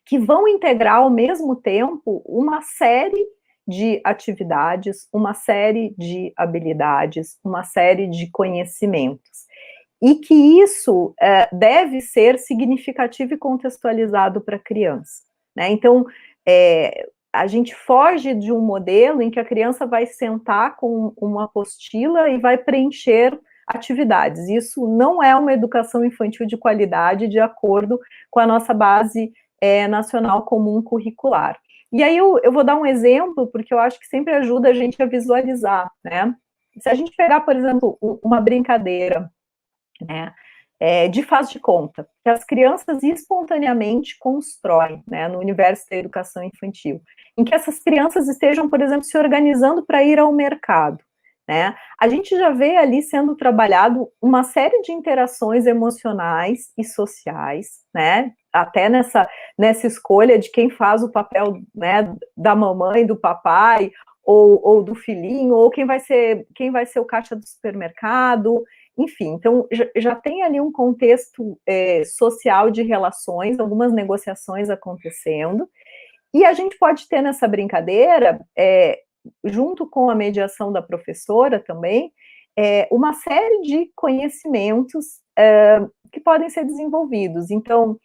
que vão integrar ao mesmo tempo uma série de atividades, uma série de habilidades, uma série de conhecimentos. E que isso deve ser significativo e contextualizado para a criança, né? Então, a gente foge de um modelo em que a criança vai sentar com uma apostila e vai preencher atividades. Isso não é uma educação infantil de qualidade, de acordo com a nossa base nacional comum curricular. E aí eu vou dar um exemplo, porque eu acho que sempre ajuda a gente a visualizar, né? Se a gente pegar, por exemplo, uma brincadeira, né, de faz de conta, que as crianças espontaneamente constroem, né, no universo da educação infantil, em que essas crianças estejam, por exemplo, se organizando para ir ao mercado, né? A gente já vê ali sendo trabalhado uma série de interações emocionais e sociais, né? Até nessa escolha de quem faz o papel, né, da mamãe, do papai, ou do filhinho, ou quem vai ser o caixa do supermercado, enfim. Então, já tem ali um contexto social de relações, algumas negociações acontecendo, e a gente pode ter nessa brincadeira, junto com a mediação da professora também, uma série de conhecimentos que podem ser desenvolvidos. Então,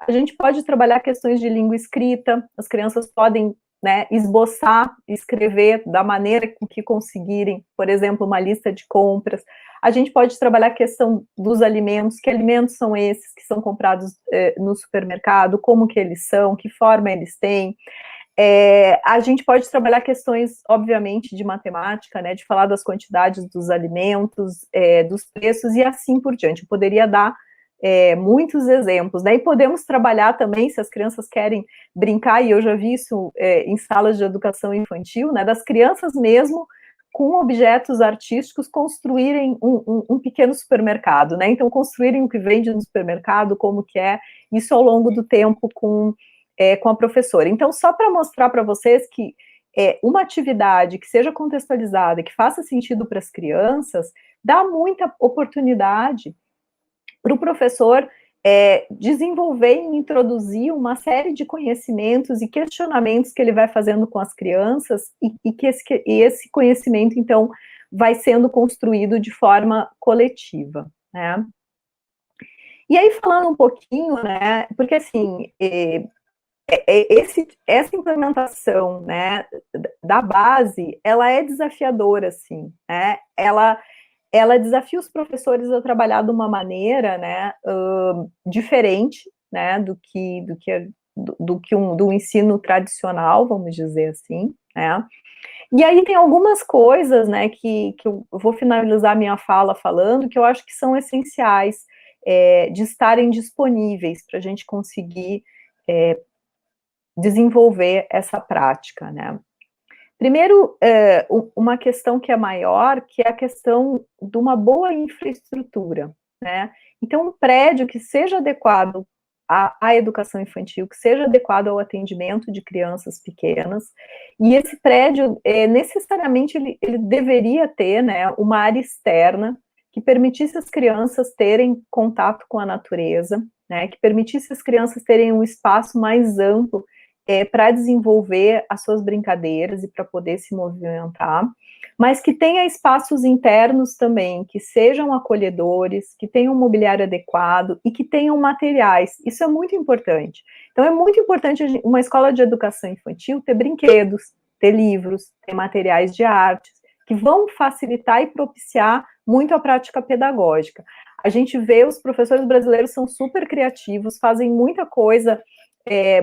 a gente pode trabalhar questões de língua escrita, as crianças podem, né, esboçar, escrever da maneira com que conseguirem, por exemplo, uma lista de compras. A gente pode trabalhar a questão dos alimentos, que alimentos são esses que são comprados no supermercado, como que eles são, que forma eles têm. A gente pode trabalhar questões, obviamente, de matemática, né, de falar das quantidades dos alimentos, dos preços e assim por diante. Eu poderia dar muitos exemplos, né, e podemos trabalhar também, se as crianças querem brincar, e eu já vi isso em salas de educação infantil, né, das crianças mesmo, com objetos artísticos, construírem um pequeno supermercado, né, então construírem o que vende no supermercado, como que é, isso ao longo do tempo com a professora. Então, só para mostrar para vocês que uma atividade que seja contextualizada, que faça sentido para as crianças, dá muita oportunidade para o professor desenvolver e introduzir uma série de conhecimentos e questionamentos que ele vai fazendo com as crianças e que esse conhecimento, então, vai sendo construído de forma coletiva, né? E aí, falando um pouquinho, né, porque, assim, essa implementação, né, da base, ela é desafiadora, assim, né, ela desafia os professores a trabalhar de uma maneira, né, diferente, né, do ensino tradicional, vamos dizer assim, né. E aí tem algumas coisas, né, que eu vou finalizar minha fala falando, que eu acho que são essenciais de estarem disponíveis para a gente conseguir desenvolver essa prática, né. Primeiro, uma questão que é maior, que é a questão de uma boa infraestrutura, né? Então, um prédio que seja adequado à educação infantil, que seja adequado ao atendimento de crianças pequenas, e esse prédio, necessariamente, ele deveria ter, né, uma área externa que permitisse as crianças terem contato com a natureza, né, que permitisse as crianças terem um espaço mais amplo para desenvolver as suas brincadeiras e para poder se movimentar, mas que tenha espaços internos também, que sejam acolhedores, que tenham mobiliário adequado e que tenham materiais. Isso é muito importante. Então, é muito importante uma escola de educação infantil ter brinquedos, ter livros, ter materiais de artes, que vão facilitar e propiciar muito a prática pedagógica. A gente vê os professores brasileiros são super criativos, fazem muita coisa,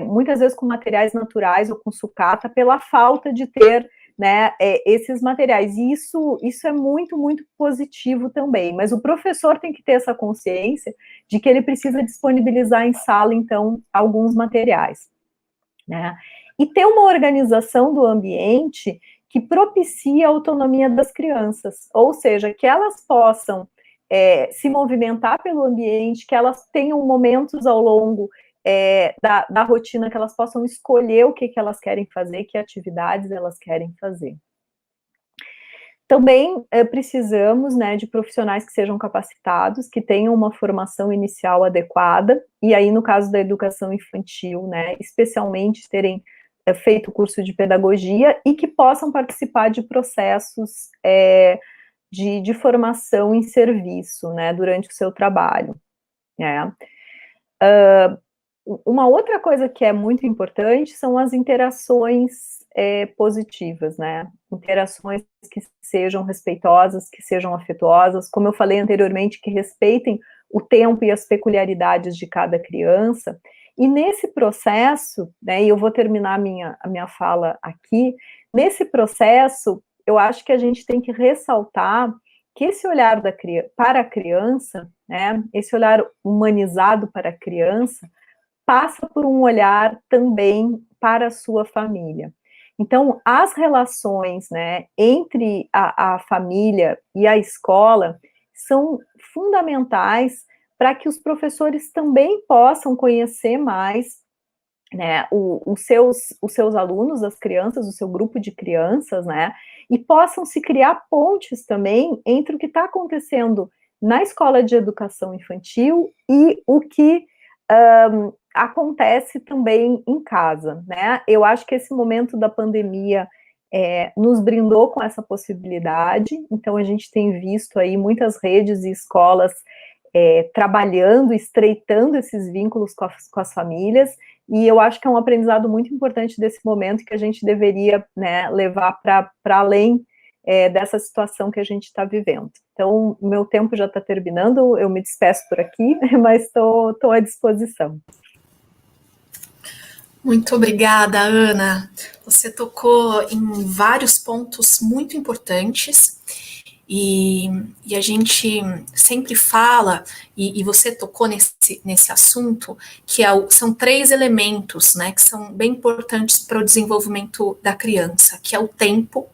muitas vezes com materiais naturais ou com sucata, pela falta de ter, né, esses materiais, e isso é muito, muito positivo também, mas o professor tem que ter essa consciência de que ele precisa disponibilizar em sala, então, alguns materiais, né, e ter uma organização do ambiente que propicie a autonomia das crianças, ou seja, que elas possam se movimentar pelo ambiente, que elas tenham momentos ao longo da rotina, que elas possam escolher o que elas querem fazer, que atividades elas querem fazer. Também precisamos, né, de profissionais que sejam capacitados, que tenham uma formação inicial adequada, e aí no caso da educação infantil, né, especialmente terem feito curso de pedagogia e que possam participar de processos de formação em serviço, né, durante o seu trabalho, né. Uma outra coisa que é muito importante são as interações positivas, né, interações que sejam respeitosas, que sejam afetuosas, como eu falei anteriormente, que respeitem o tempo e as peculiaridades de cada criança, e nesse processo, né, e eu vou terminar a minha fala aqui, nesse processo, eu acho que a gente tem que ressaltar que esse olhar para a criança, né, esse olhar humanizado para a criança, passa por um olhar também para a sua família. Então, as relações, né, entre a família e a escola são fundamentais para que os professores também possam conhecer mais né, os seus alunos, as crianças, o seu grupo de crianças, né, e possam se criar pontes também entre o que está acontecendo na escola de educação infantil e o que acontece também em casa, né? Eu acho que esse momento da pandemia nos brindou com essa possibilidade, então a gente tem visto aí muitas redes e escolas trabalhando, estreitando esses vínculos com as famílias, e eu acho que é um aprendizado muito importante desse momento que a gente deveria, né, levar para além dessa situação que a gente está vivendo. Então, o meu tempo já está terminando, eu me despeço por aqui, mas estou à disposição. Muito obrigada, Ana. Você tocou em vários pontos muito importantes e a gente sempre fala, e você tocou nesse assunto, que são 3 elementos, né, que são bem importantes para o desenvolvimento da criança, que é o tempo,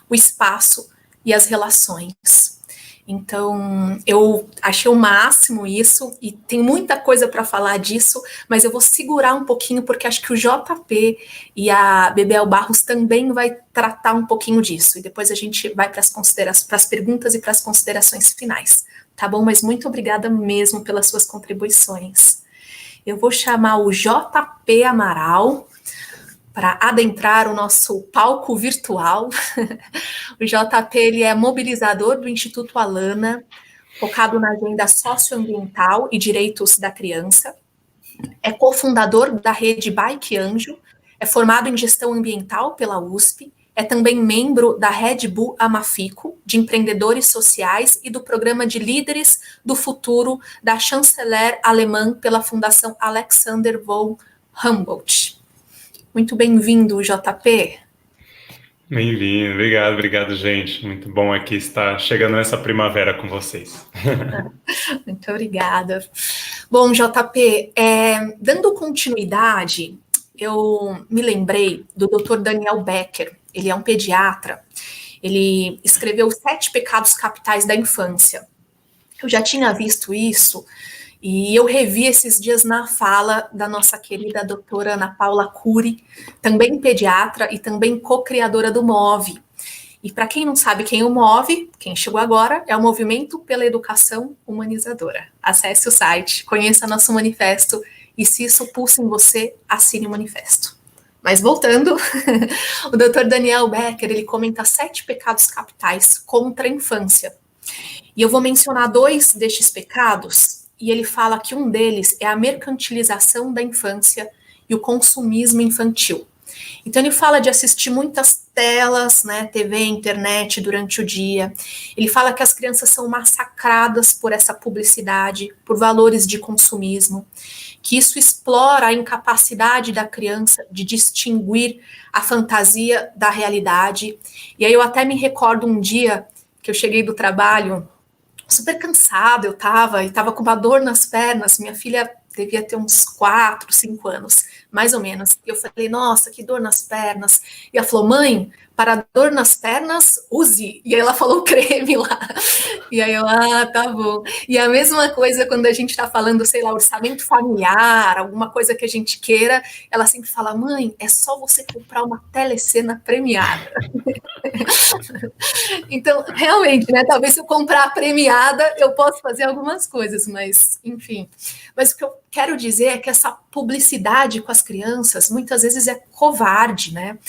o espaço e as relações. Então, eu achei o máximo isso, e tem muita coisa para falar disso, mas eu vou segurar um pouquinho, porque acho que o JP e a Bebel Barros também vai tratar um pouquinho disso, e depois a gente vai para as perguntas e para as considerações finais, tá bom? Mas muito obrigada mesmo pelas suas contribuições. Eu vou chamar o JP Amaral para adentrar o nosso palco virtual. O JP, ele é mobilizador do Instituto Alana, focado na agenda socioambiental e direitos da criança, é cofundador da rede Bike Anjo, é formado em gestão ambiental pela USP, é também membro da Red Bull Amafico, de empreendedores sociais, e do programa de líderes do futuro da chanceler alemã pela Fundação Alexander von Humboldt. Muito bem-vindo, JP. Bem-vindo, obrigado, gente. Muito bom aqui estar chegando nessa primavera com vocês. Muito obrigada. Bom, JP, dando continuidade, eu me lembrei do Dr. Daniel Becker. Ele é um pediatra. Ele escreveu Os 7 Pecados Capitais da Infância. Eu já tinha visto isso, e eu revi esses dias na fala da nossa querida doutora Ana Paula Cury, também pediatra e também co-criadora do MOVE. E para quem não sabe quem é o MOVE, quem chegou agora, é o Movimento pela Educação Humanizadora. Acesse o site, conheça nosso manifesto, e se isso pulsa em você, assine o manifesto. Mas voltando, o Dr. Daniel Becker, ele comenta 7 pecados capitais contra a infância. E eu vou mencionar 2 destes pecados, e ele fala que um deles é a mercantilização da infância e o consumismo infantil. Então ele fala de assistir muitas telas, né, TV, internet durante o dia. Ele fala que as crianças são massacradas por essa publicidade, por valores de consumismo, que isso explora a incapacidade da criança de distinguir a fantasia da realidade. E aí eu até me recordo um dia que eu cheguei do trabalho, super cansada eu tava com uma dor nas pernas, minha filha devia ter uns 4, 5 anos, mais ou menos, e eu falei, nossa, que dor nas pernas, e ela falou, mãe, para dor nas pernas, use, e aí ela falou creme lá, e aí eu, tá bom, e a mesma coisa quando a gente tá falando, sei lá, orçamento familiar, alguma coisa que a gente queira, ela sempre fala, mãe, é só você comprar uma telecena premiada. Então, realmente, né, talvez se eu comprar a premiada, eu posso fazer algumas coisas, mas, enfim, mas o que eu quero dizer é que essa publicidade com as crianças, muitas vezes é covarde, né,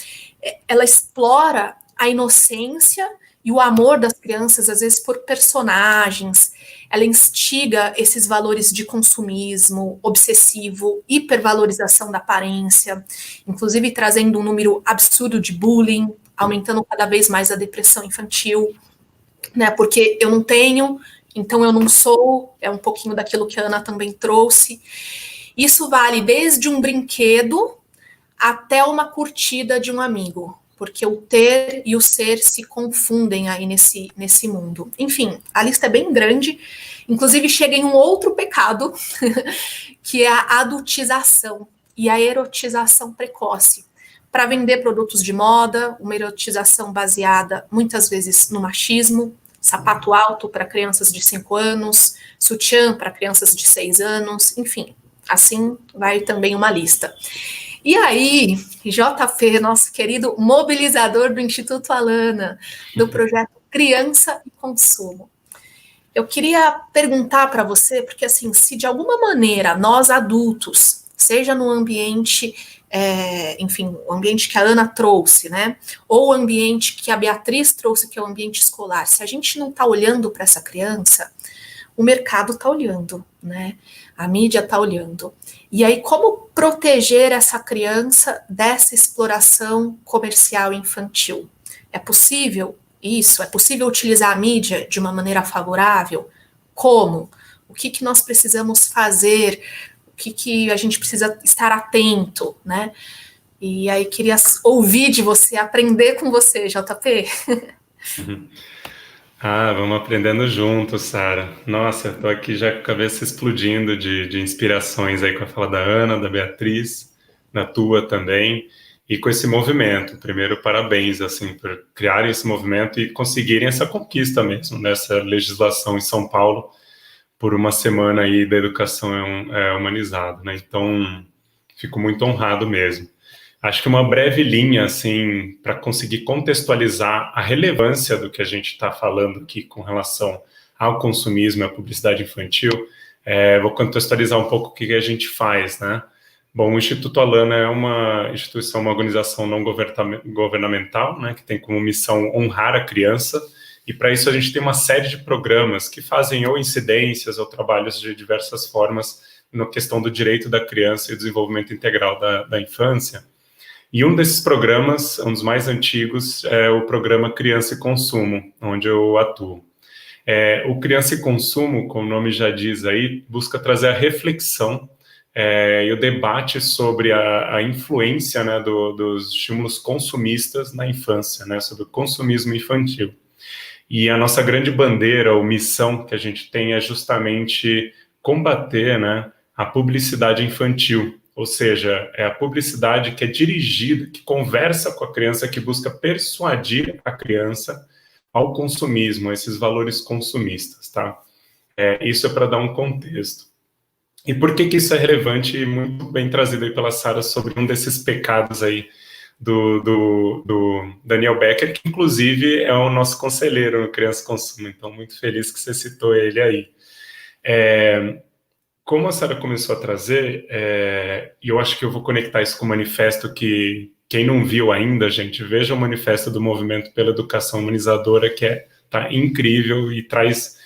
ela explora a inocência e o amor das crianças, às vezes por personagens, ela instiga esses valores de consumismo obsessivo, hipervalorização da aparência, inclusive trazendo um número absurdo de bullying, aumentando cada vez mais a depressão infantil, né, porque eu não tenho, então eu não sou, é um pouquinho daquilo que a Ana também trouxe. Isso vale desde um brinquedo até uma curtida de um amigo, porque o ter e o ser se confundem aí nesse mundo. Enfim, a lista é bem grande, inclusive chega em um outro pecado, que é a adultização e a erotização precoce, para vender produtos de moda, uma erotização baseada muitas vezes no machismo, sapato alto para crianças de 5 anos, sutiã para crianças de 6 anos, enfim, assim vai também uma lista. E aí, JP, nosso querido mobilizador do Instituto Alana, do projeto Criança e Consumo. Eu queria perguntar para você, porque assim, se de alguma maneira nós adultos, seja no ambiente, enfim, o ambiente que a Ana trouxe, né, ou o ambiente que a Beatriz trouxe, que é o ambiente escolar, se a gente não está olhando para essa criança, o mercado está olhando, né, a mídia está olhando. E aí, como proteger essa criança dessa exploração comercial infantil? É possível isso? É possível utilizar a mídia de uma maneira favorável? Como? O que nós precisamos fazer? O que a gente precisa estar atento, né? E aí, queria ouvir de você, aprender com você, JP. Vamos aprendendo juntos, Sara. Nossa, eu tô aqui já com a cabeça explodindo de inspirações aí com a fala da Ana, da Beatriz, da tua também, e com esse movimento. Primeiro, parabéns, assim, por criarem esse movimento e conseguirem essa conquista mesmo, nessa legislação em São Paulo, por uma semana aí da educação humanizada, né? Então, fico muito honrado mesmo. Acho que uma breve linha, assim, para conseguir contextualizar a relevância do que a gente está falando aqui com relação ao consumismo e à publicidade infantil, vou contextualizar um pouco o que a gente faz, né? Bom, o Instituto Alana é uma instituição, uma organização não governamental, né, que tem como missão honrar a criança, e para isso a gente tem uma série de programas que fazem ou incidências ou trabalhos de diversas formas na questão do direito da criança e o desenvolvimento integral da infância. E um desses programas, um dos mais antigos, é o programa Criança e Consumo, onde eu atuo. O Criança e Consumo, como o nome já diz aí, busca trazer a reflexão e o debate sobre a influência, né, dos estímulos consumistas na infância, né, sobre o consumismo infantil. E a nossa grande bandeira ou missão que a gente tem é justamente combater, né, a publicidade infantil. Ou seja, é a publicidade que é dirigida, que conversa com a criança, que busca persuadir a criança ao consumismo, a esses valores consumistas, tá? Isso é para dar um contexto. E por que isso é relevante e muito bem trazido aí pela Sara sobre um desses pecados aí do Daniel Becker, que inclusive é o nosso conselheiro no Criança e Consumo, então muito feliz que você citou ele aí. Como a Sara começou a trazer, e eu acho que eu vou conectar isso com o manifesto que, quem não viu ainda, gente, veja o manifesto do Movimento pela Educação Humanizadora, que tá incrível e traz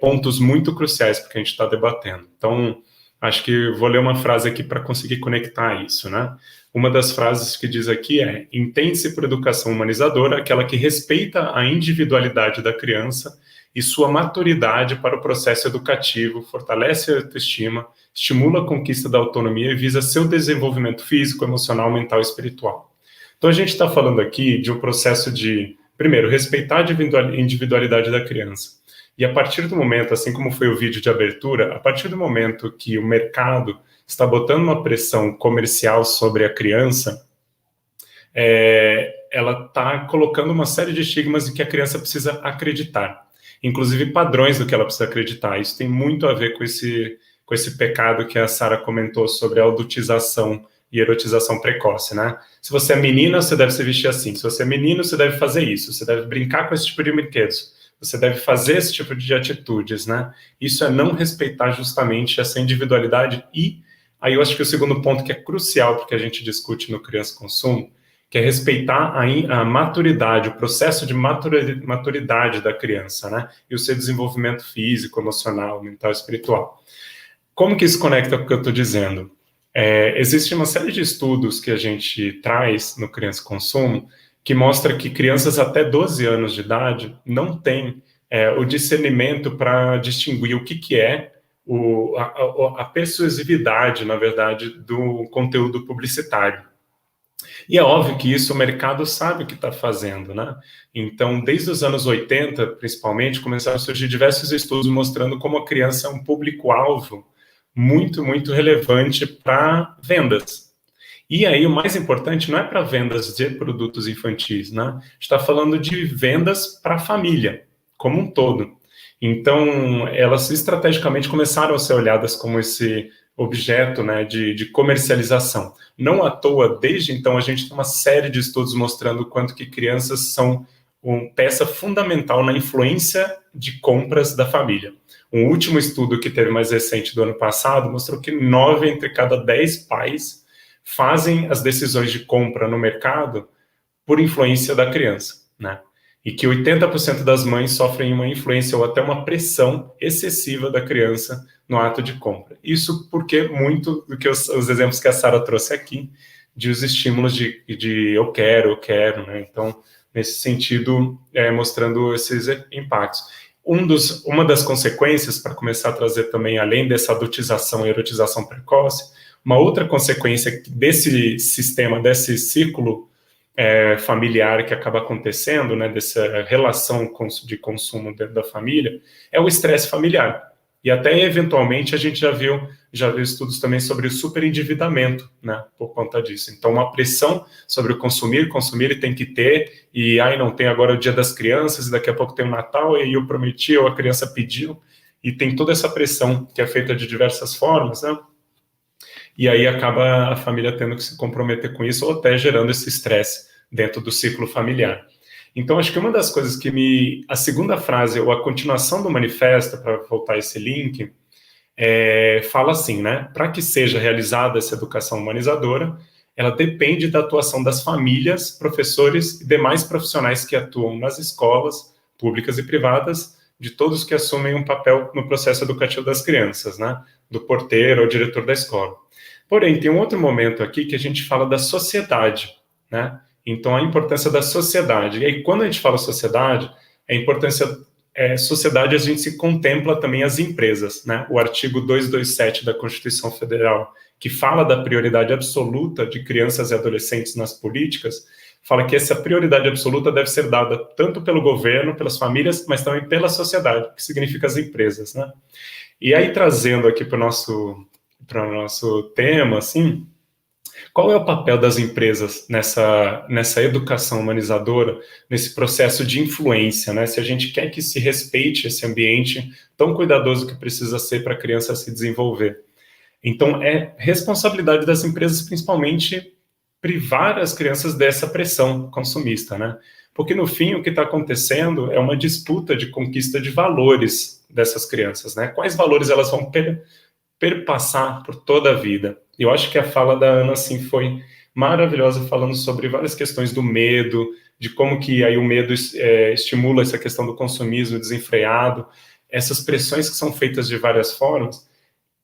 pontos muito cruciais para o que a gente está debatendo. Então, acho que vou ler uma frase aqui para conseguir conectar isso, né? Uma das frases que diz aqui é: entende-se por educação humanizadora aquela que respeita a individualidade da criança e sua maturidade para o processo educativo, fortalece a autoestima, estimula a conquista da autonomia e visa seu desenvolvimento físico, emocional, mental e espiritual. Então, a gente está falando aqui de um processo de, primeiro, respeitar a individualidade da criança. E a partir do momento, assim como foi o vídeo de abertura, a partir do momento que o mercado está botando uma pressão comercial sobre a criança, ela está colocando uma série de estigmas de que a criança precisa acreditar. Inclusive padrões do que ela precisa acreditar. Isso tem muito a ver com esse pecado que a Sara comentou sobre a adultização e erotização precoce, né? Se você é menina, você deve se vestir assim. Se você é menino, você deve fazer isso. Você deve brincar com esse tipo de brinquedos. Você deve fazer esse tipo de atitudes, né? Isso é não respeitar justamente essa individualidade. E aí eu acho que o segundo ponto que é crucial porque a gente discute no Criança e Consumo, que é respeitar a maturidade, o processo de maturidade da criança, né? E o seu desenvolvimento físico, emocional, mental e espiritual. Como que isso conecta com o que eu estou dizendo? Existe uma série de estudos que a gente traz no Criança e Consumo que mostra que crianças até 12 anos de idade não têm o discernimento para distinguir o que é a persuasividade, na verdade, do conteúdo publicitário. E é óbvio que isso o mercado sabe o que está fazendo, né? Então, desde os anos 80, principalmente, começaram a surgir diversos estudos mostrando como a criança é um público-alvo muito, muito relevante para vendas. E aí, o mais importante não é para vendas de produtos infantis, né? A gente está falando de vendas para a família, como um todo. Então, elas estrategicamente começaram a ser olhadas como objeto, né, de comercialização. Não à toa, desde então, a gente tem uma série de estudos mostrando o quanto que crianças são uma peça fundamental na influência de compras da família. Um último estudo que teve mais recente do ano passado mostrou que 9 entre cada 10 pais fazem as decisões de compra no mercado por influência da criança, né? E que 80% das mães sofrem uma influência ou até uma pressão excessiva da criança no ato de compra. Isso porque muito do que os exemplos que a Sara trouxe aqui, de os estímulos de eu quero, né? Então, nesse sentido, mostrando esses impactos. Uma das consequências, para começar a trazer também, além dessa adultização e erotização precoce, uma outra consequência desse sistema, desse ciclo familiar que acaba acontecendo, né, dessa relação de consumo dentro da família, é o estresse familiar. E até, eventualmente, a gente já viu estudos também sobre o superendividamento, né, por conta disso. Então, uma pressão sobre o consumir e tem que ter, e não tem agora o Dia das Crianças, e daqui a pouco tem o Natal, e aí eu prometi, ou a criança pediu, e tem toda essa pressão que é feita de diversas formas, né, e aí acaba a família tendo que se comprometer com isso, ou até gerando esse estresse dentro do ciclo familiar. Então, acho que uma das coisas que a segunda frase, ou a continuação do manifesto, para voltar esse link, fala assim, né? Para que seja realizada essa educação humanizadora, ela depende da atuação das famílias, professores e demais profissionais que atuam nas escolas públicas e privadas, de todos que assumem um papel no processo educativo das crianças, né? Do porteiro ao diretor da escola. Porém, tem um outro momento aqui que a gente fala da sociedade, né? Então, a importância da sociedade. E aí, quando a gente fala sociedade, a importância sociedade, a gente se contempla também as empresas, né? O artigo 227 da Constituição Federal, que fala da prioridade absoluta de crianças e adolescentes nas políticas, fala que essa prioridade absoluta deve ser dada tanto pelo governo, pelas famílias, mas também pela sociedade, que significa as empresas, né? E aí, trazendo aqui para o nosso tema, assim, qual é o papel das empresas nessa educação humanizadora, nesse processo de influência, né? Se a gente quer que se respeite esse ambiente tão cuidadoso que precisa ser para a criança se desenvolver. Então, é responsabilidade das empresas, principalmente, privar as crianças dessa pressão consumista, né? Porque, no fim, o que está acontecendo é uma disputa de conquista de valores dessas crianças, né? Quais valores elas vão perpassar por toda a vida. Eu acho que a fala da Ana, assim, foi maravilhosa, falando sobre várias questões do medo, de como que aí o medo estimula essa questão do consumismo desenfreado, essas pressões que são feitas de várias formas.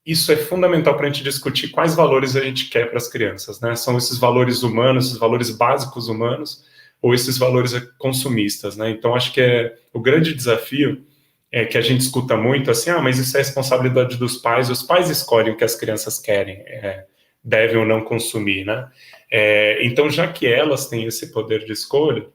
Isso é fundamental para a gente discutir quais valores a gente quer para as crianças, né? São esses valores humanos, esses valores básicos humanos, ou esses valores consumistas, né? Então, acho que o grande desafio que a gente escuta muito, assim, mas isso é responsabilidade dos pais, os pais escolhem o que as crianças querem, devem ou não consumir, né? Então, já que elas têm esse poder de escolha,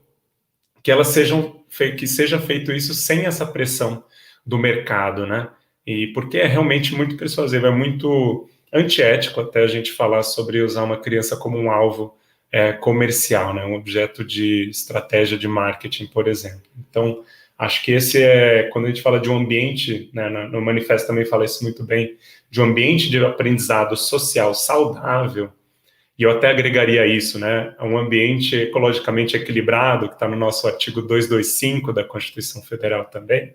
que seja feito isso sem essa pressão do mercado, né? E porque é realmente muito persuasivo, é muito antiético até a gente falar sobre usar uma criança como um alvo comercial, né? Um objeto de estratégia de marketing, por exemplo. Então, acho que esse quando a gente fala de um ambiente, né, no manifesto também fala isso muito bem, de um ambiente de aprendizado social saudável, e eu até agregaria isso, né, um ambiente ecologicamente equilibrado, que está no nosso artigo 225 da Constituição Federal também,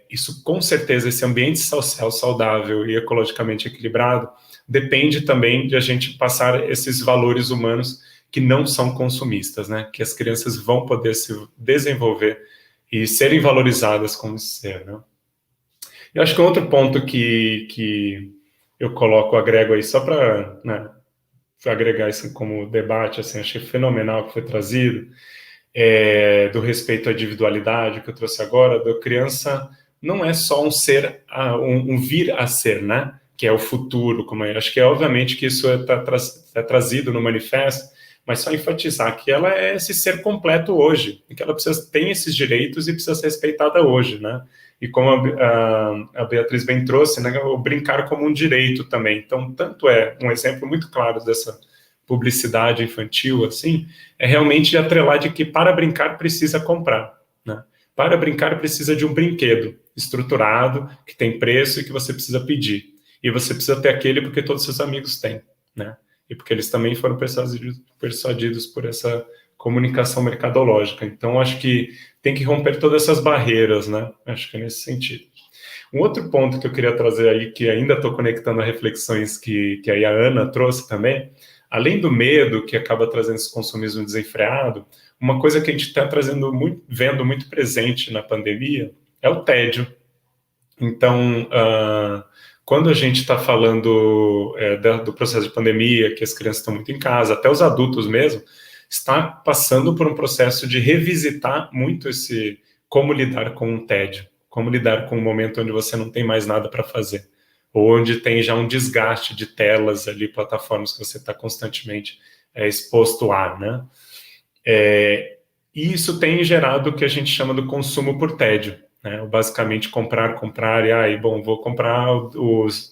isso com certeza, esse ambiente social saudável e ecologicamente equilibrado, depende também de a gente passar esses valores humanos que não são consumistas, né? Que as crianças vão poder se desenvolver e serem valorizadas como ser, né? Eu acho que um outro ponto que eu agrego aí, só para, né, agregar isso como debate, assim, achei fenomenal que foi trazido, do respeito à individualidade, que eu trouxe agora, da criança não é só um ser, um vir a ser, né? Que é o futuro, acho que obviamente que isso é trazido no manifesto, mas só enfatizar que ela é esse ser completo hoje, e que ela tem esses direitos e precisa ser respeitada hoje, né? E como a Beatriz bem trouxe, né, o brincar como um direito também. Então, tanto é um exemplo muito claro dessa publicidade infantil, assim, é realmente atrelar de que para brincar precisa comprar, né? Para brincar precisa de um brinquedo estruturado, que tem preço e que você precisa pedir. e você precisa ter aquele porque todos os seus amigos têm, né? E porque eles também foram persuadidos por essa comunicação mercadológica. Então, acho que tem que romper todas essas barreiras, né? Acho que é nesse sentido. Um outro ponto que eu queria trazer aí, que ainda estou conectando a reflexões que aí a Ana trouxe também, além do medo que acaba trazendo esse consumismo desenfreado, uma coisa que a gente está vendo muito presente na pandemia é o tédio. Então, quando a gente está falando do processo de pandemia, que as crianças estão muito em casa, até os adultos mesmo, está passando por um processo de revisitar muito esse como lidar com o tédio, como lidar com um momento onde você não tem mais nada para fazer, ou onde tem já um desgaste de telas ali, plataformas que você está constantemente exposto a, né? E isso tem gerado o que a gente chama do consumo por tédio, né? Basicamente comprar, e aí, bom, vou comprar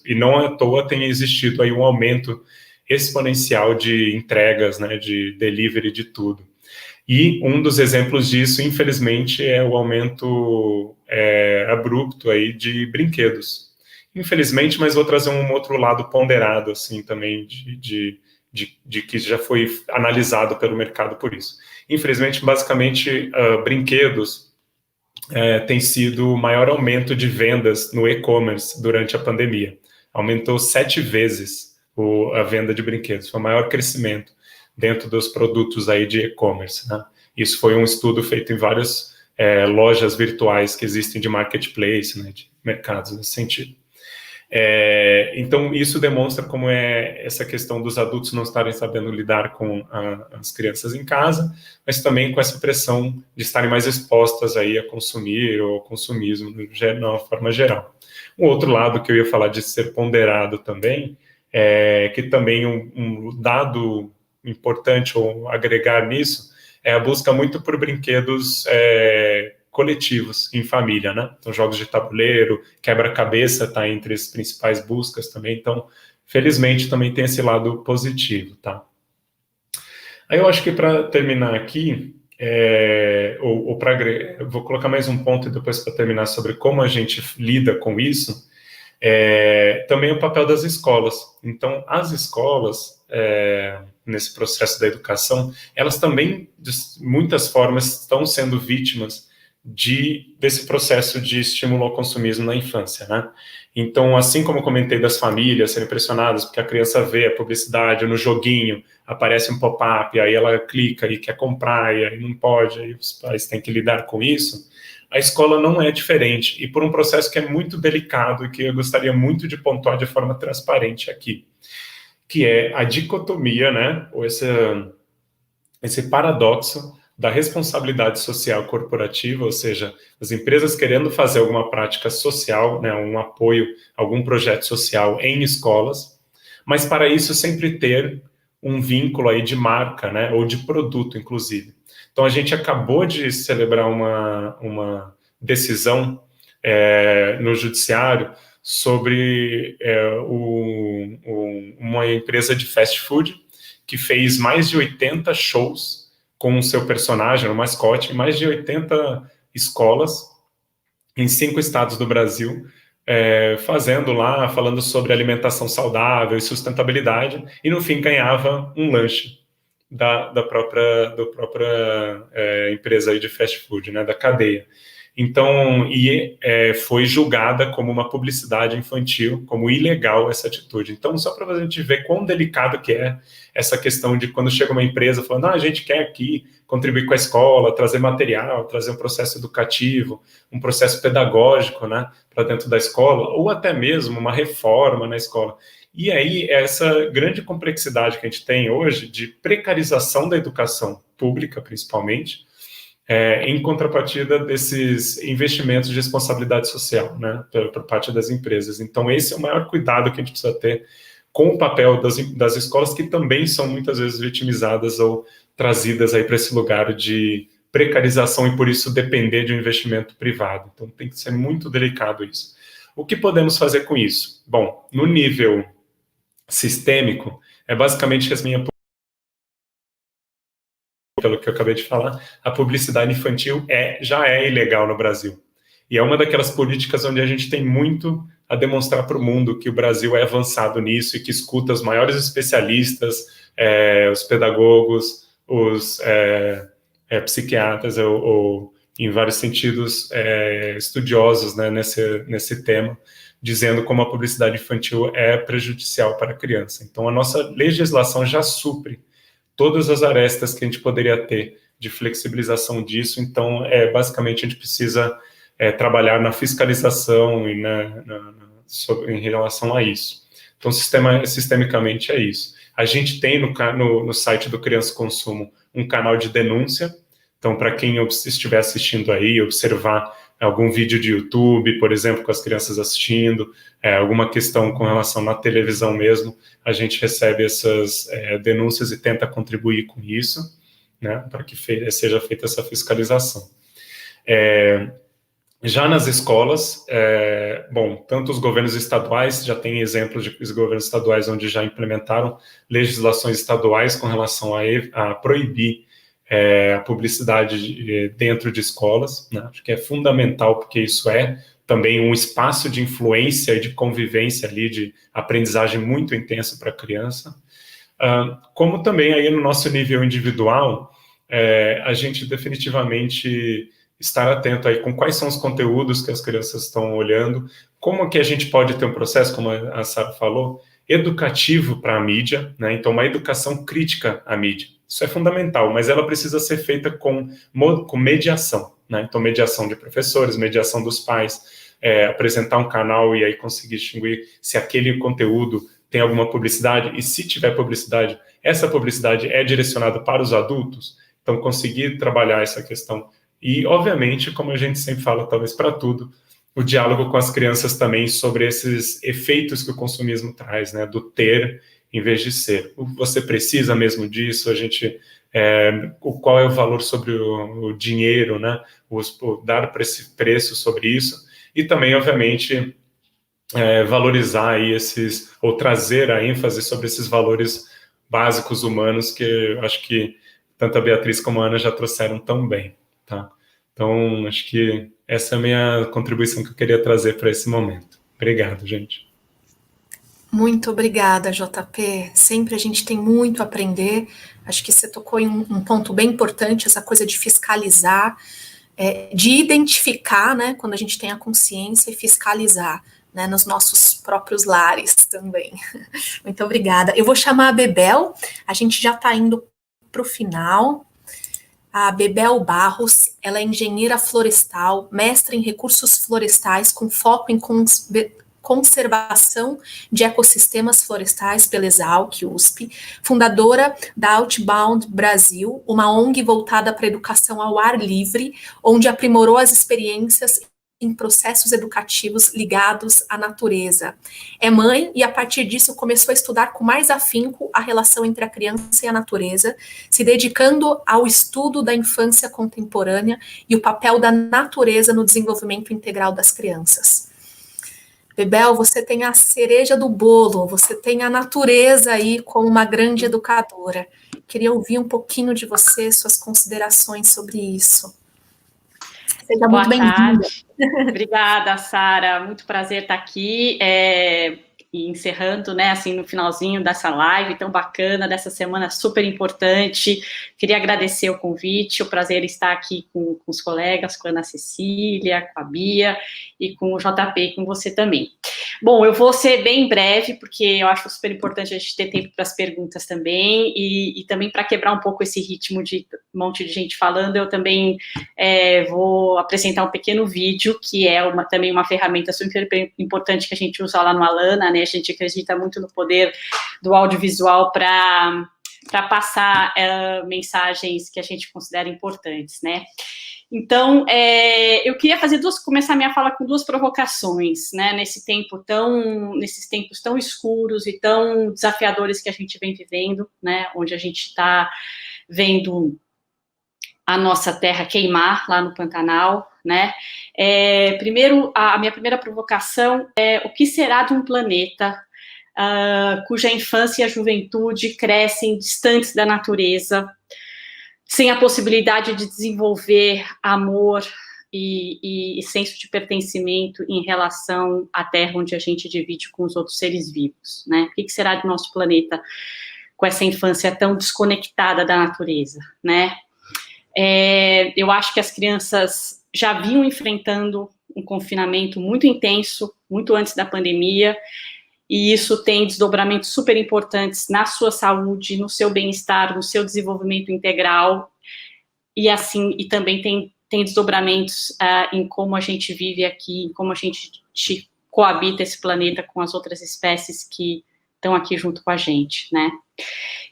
e não à toa tem existido aí um aumento exponencial de entregas, né, de delivery de tudo. E um dos exemplos disso, infelizmente, é o aumento abrupto aí de brinquedos. Infelizmente, mas vou trazer um outro lado ponderado, assim, também, de que já foi analisado pelo mercado por isso. Infelizmente, basicamente, brinquedos tem sido o maior aumento de vendas no e-commerce durante a pandemia. Aumentou 7 vezes a venda de brinquedos, foi o maior crescimento dentro dos produtos aí de e-commerce, né? Isso foi um estudo feito em várias lojas virtuais que existem de marketplace, né, de mercados nesse sentido. Então, isso demonstra como é essa questão dos adultos não estarem sabendo lidar com as crianças em casa, mas também com essa pressão de estarem mais expostas aí a consumir ou ao consumismo de uma forma geral. Um outro lado que eu ia falar de ser ponderado também, que também um dado importante ou agregar nisso, é a busca muito por brinquedos coletivos, em família, né? Então, jogos de tabuleiro, quebra-cabeça está entre as principais buscas também. Então, felizmente, também tem esse lado positivo, tá? Aí eu acho que para terminar aqui, vou colocar mais um ponto e depois para terminar sobre como a gente lida com isso, também o papel das escolas. Então, as escolas, nesse processo da educação, elas também, de muitas formas, estão sendo vítimas desse processo de estímulo ao consumismo na infância, né? Então, assim como eu comentei das famílias serem pressionadas porque a criança vê a publicidade no joguinho, aparece um pop-up, aí ela clica e quer comprar, e aí não pode, aí os pais têm que lidar com isso, a escola não é diferente, e por um processo que é muito delicado e que eu gostaria muito de pontuar de forma transparente aqui, que é a dicotomia, né, ou esse paradoxo da responsabilidade social corporativa, ou seja, as empresas querendo fazer alguma prática social, né, um apoio, algum projeto social em escolas, mas para isso sempre ter um vínculo aí de marca, né, ou de produto, inclusive. Então, a gente acabou de celebrar uma decisão no judiciário sobre uma empresa de fast food que fez mais de 80 shows com o seu personagem, o mascote, em mais de 80 escolas, em 5 estados do Brasil, falando sobre alimentação saudável e sustentabilidade, e no fim ganhava um lanche da própria empresa aí de fast food, né, da cadeia. Então, foi julgada como uma publicidade infantil, como ilegal essa atitude. Então, só para a gente ver quão delicado que é essa questão de quando chega uma empresa falando, a gente quer aqui contribuir com a escola, trazer material, trazer um processo educativo, um processo pedagógico, né, para dentro da escola, ou até mesmo uma reforma na escola. E aí, essa grande complexidade que a gente tem hoje de precarização da educação pública, principalmente, em contrapartida desses investimentos de responsabilidade social, né, por parte das empresas. Então, esse é o maior cuidado que a gente precisa ter com o papel das escolas, que também são muitas vezes vitimizadas ou trazidas aí para esse lugar de precarização e, por isso, depender de um investimento privado. Então, tem que ser muito delicado isso. O que podemos fazer com isso? Bom, no nível sistêmico, é basicamente as minhas... Pelo que eu acabei de falar, a publicidade infantil já é ilegal no Brasil. E é uma daquelas políticas onde a gente tem muito a demonstrar para o mundo que o Brasil é avançado nisso e que escuta os maiores especialistas, os pedagogos, os psiquiatras, ou em vários sentidos, estudiosos, né, nesse tema, dizendo como a publicidade infantil é prejudicial para a criança. Então, a nossa legislação já supre todas as arestas que a gente poderia ter de flexibilização disso. Então, basicamente, a gente precisa trabalhar na fiscalização e em relação a isso. Então, sistemicamente é isso. A gente tem no site do Criança Consumo um canal de denúncia. Então, para quem estiver assistindo aí, observar algum vídeo de YouTube, por exemplo, com as crianças assistindo, alguma questão com relação na televisão mesmo, a gente recebe essas denúncias e tenta contribuir com isso, né, para que seja feita essa fiscalização. Já nas escolas, tanto os governos estaduais, já tem exemplos de governos estaduais onde já implementaram legislações estaduais com relação a proibir a publicidade dentro de escolas, né? Acho que é fundamental, porque isso é também um espaço de influência e de convivência ali, de aprendizagem muito intensa para a criança. Como também aí no nosso nível individual, a gente definitivamente estar atento aí com quais são os conteúdos que as crianças estão olhando, como que a gente pode ter um processo, como a Sara falou, educativo para a mídia, né? Então, uma educação crítica à mídia. Isso é fundamental, mas ela precisa ser feita com mediação, né? Então, mediação de professores, mediação dos pais, apresentar um canal e aí conseguir distinguir se aquele conteúdo tem alguma publicidade, e se tiver publicidade, essa publicidade é direcionada para os adultos. Então, conseguir trabalhar essa questão. E, obviamente, como a gente sempre fala, talvez para tudo, o diálogo com as crianças também sobre esses efeitos que o consumismo traz, né? Do ter em vez de ser. Você precisa mesmo disso? Qual é o valor sobre o dinheiro, né? Dar preço sobre isso. E também, obviamente, valorizar aí ou trazer a ênfase sobre esses valores básicos humanos que eu acho que tanto a Beatriz como a Ana já trouxeram tão bem, tá? Então, acho que essa é a minha contribuição que eu queria trazer para esse momento. Obrigado, gente. Muito obrigada, JP. Sempre a gente tem muito a aprender. Acho que você tocou em um ponto bem importante, essa coisa de fiscalizar, de identificar, né, quando a gente tem a consciência, e fiscalizar, né, nos nossos próprios lares também. Muito obrigada. Eu vou chamar a Bebel, a gente já está indo para o final. A Bebel Barros, ela é engenheira florestal, mestra em recursos florestais com foco em conservação de ecossistemas florestais pela Exalc, USP, fundadora da Outbound Brasil, uma ONG voltada para a educação ao ar livre, onde aprimorou as experiências em processos educativos ligados à natureza. É mãe e, a partir disso, começou a estudar com mais afinco a relação entre a criança e a natureza, se dedicando ao estudo da infância contemporânea e o papel da natureza no desenvolvimento integral das crianças. Bebel, você tem a cereja do bolo, você tem a natureza aí como uma grande educadora. Queria ouvir um pouquinho de você, suas considerações sobre isso. Seja muito bem-vinda. Obrigada, Sara. Muito prazer estar aqui. E encerrando, né, assim, no finalzinho dessa live tão bacana, dessa semana super importante. Queria agradecer o convite, o prazer estar aqui com os colegas, com a Ana Cecília, com a Bia e com o JP e com você também. Bom, eu vou ser bem breve, porque eu acho super importante a gente ter tempo para as perguntas também, e também para quebrar um pouco esse ritmo de um monte de gente falando, eu também vou apresentar um pequeno vídeo, que é também uma ferramenta super importante que a gente usa lá no Alana, né? A gente acredita muito no poder do audiovisual para passar mensagens que a gente considera importantes, né? Então, eu queria começar minha fala com duas provocações, né, nesses tempos tão escuros e tão desafiadores que a gente vem vivendo, né, onde a gente está vendo a nossa terra queimar lá no Pantanal, né. Primeiro, a minha primeira provocação é: o que será de um planeta cuja infância e a juventude crescem distantes da natureza, sem a possibilidade de desenvolver amor, e senso de pertencimento em relação à Terra, onde a gente divide com os outros seres vivos, né? O que será do nosso planeta com essa infância tão desconectada da natureza, né? Eu acho que as crianças já vinham enfrentando um confinamento muito intenso, muito antes da pandemia, e isso tem desdobramentos super importantes na sua saúde, no seu bem-estar, no seu desenvolvimento integral, e também tem desdobramentos em como a gente vive aqui, em como a gente coabita esse planeta com as outras espécies que estão aqui junto com a gente, né?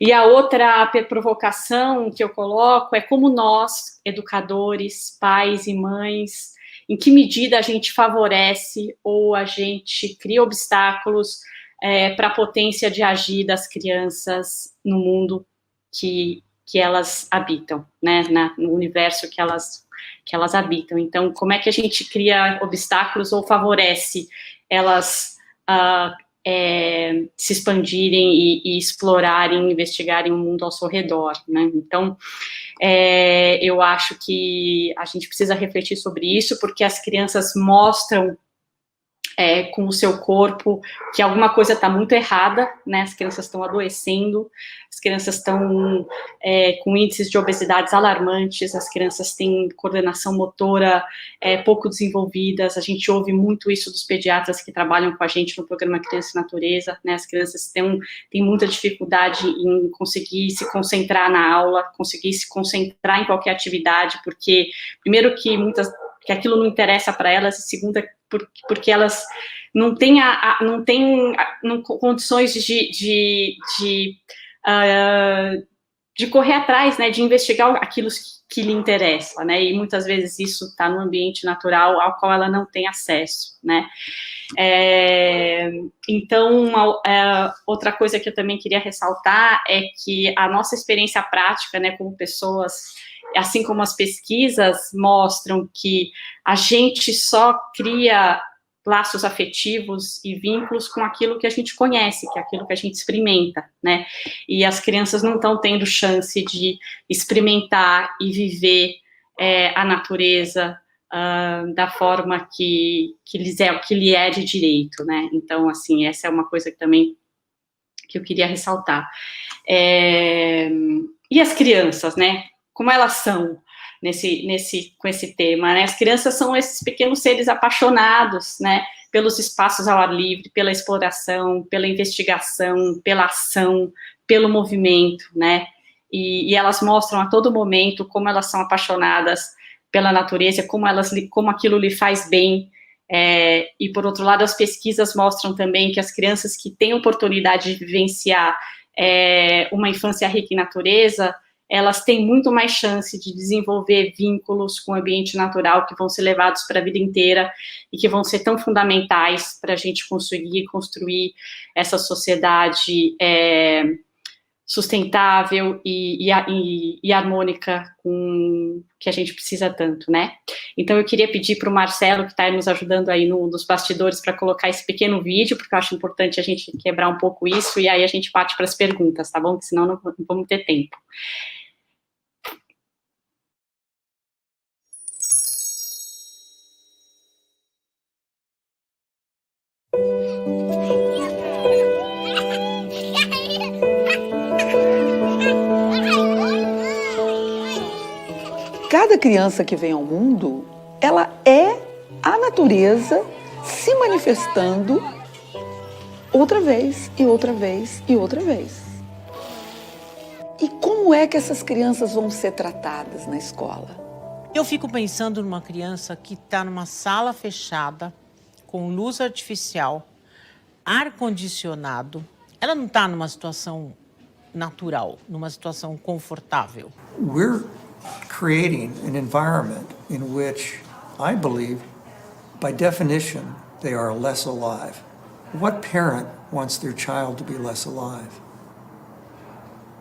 E a outra provocação que eu coloco é como nós, educadores, pais e mães, em que medida a gente favorece ou a gente cria obstáculos para a potência de agir das crianças no mundo que elas habitam, né, no universo que elas habitam. Então, como é que a gente cria obstáculos ou favorece elas se expandirem e explorarem, investigarem o mundo ao seu redor, né? Então, eu acho que a gente precisa refletir sobre isso, porque as crianças mostram com o seu corpo que alguma coisa está muito errada, né? As crianças estão adoecendo, as crianças estão com índices de obesidades alarmantes, as crianças têm coordenação motora pouco desenvolvidas. A gente ouve muito isso dos pediatras que trabalham com a gente no programa Criança e Natureza, né? As crianças têm muita dificuldade em conseguir se concentrar na aula, conseguir se concentrar em qualquer atividade, porque, primeiro, que aquilo não interessa para elas, e segundo, porque elas não têm condições de correr atrás, né, de investigar aquilo que lhe interessa, né, e muitas vezes isso está no ambiente natural ao qual ela não tem acesso, né. Então, outra coisa que eu também queria ressaltar é que a nossa experiência prática, né, como pessoas, assim como as pesquisas mostram que a gente só cria laços afetivos e vínculos com aquilo que a gente conhece, que é aquilo que a gente experimenta, né? E as crianças não estão tendo chance de experimentar e viver a natureza da forma que lhe é de direito, né? Então, assim, essa é uma coisa que também que eu queria ressaltar. E as crianças, né? Como elas são com esse tema, né? As crianças são esses pequenos seres apaixonados, né? Pelos espaços ao ar livre, pela exploração, pela investigação, pela ação, pelo movimento, né? E elas mostram a todo momento como elas são apaixonadas pela natureza, como aquilo lhe faz bem. E, por outro lado, as pesquisas mostram também que as crianças que têm oportunidade de vivenciar uma infância rica em natureza, elas têm muito mais chance de desenvolver vínculos com o ambiente natural que vão ser levados para a vida inteira e que vão ser tão fundamentais para a gente conseguir construir essa sociedade sustentável e harmônica que a gente precisa tanto, né? Então, eu queria pedir para o Marcelo, que está nos ajudando aí nos bastidores, para colocar esse pequeno vídeo, porque eu acho importante a gente quebrar um pouco isso, e aí a gente parte para as perguntas, tá bom? Porque senão não vamos ter tempo. Cada criança que vem ao mundo, ela é a natureza se manifestando outra vez, e outra vez, e outra vez. E como é que essas crianças vão ser tratadas na escola? Eu fico pensando numa criança que está numa sala fechada, com luz artificial, ar-condicionado. Ela não está numa situação natural, numa situação confortável. We're creating an environment in which I believe, by definition, they are less alive. What parent wants their child to be less alive?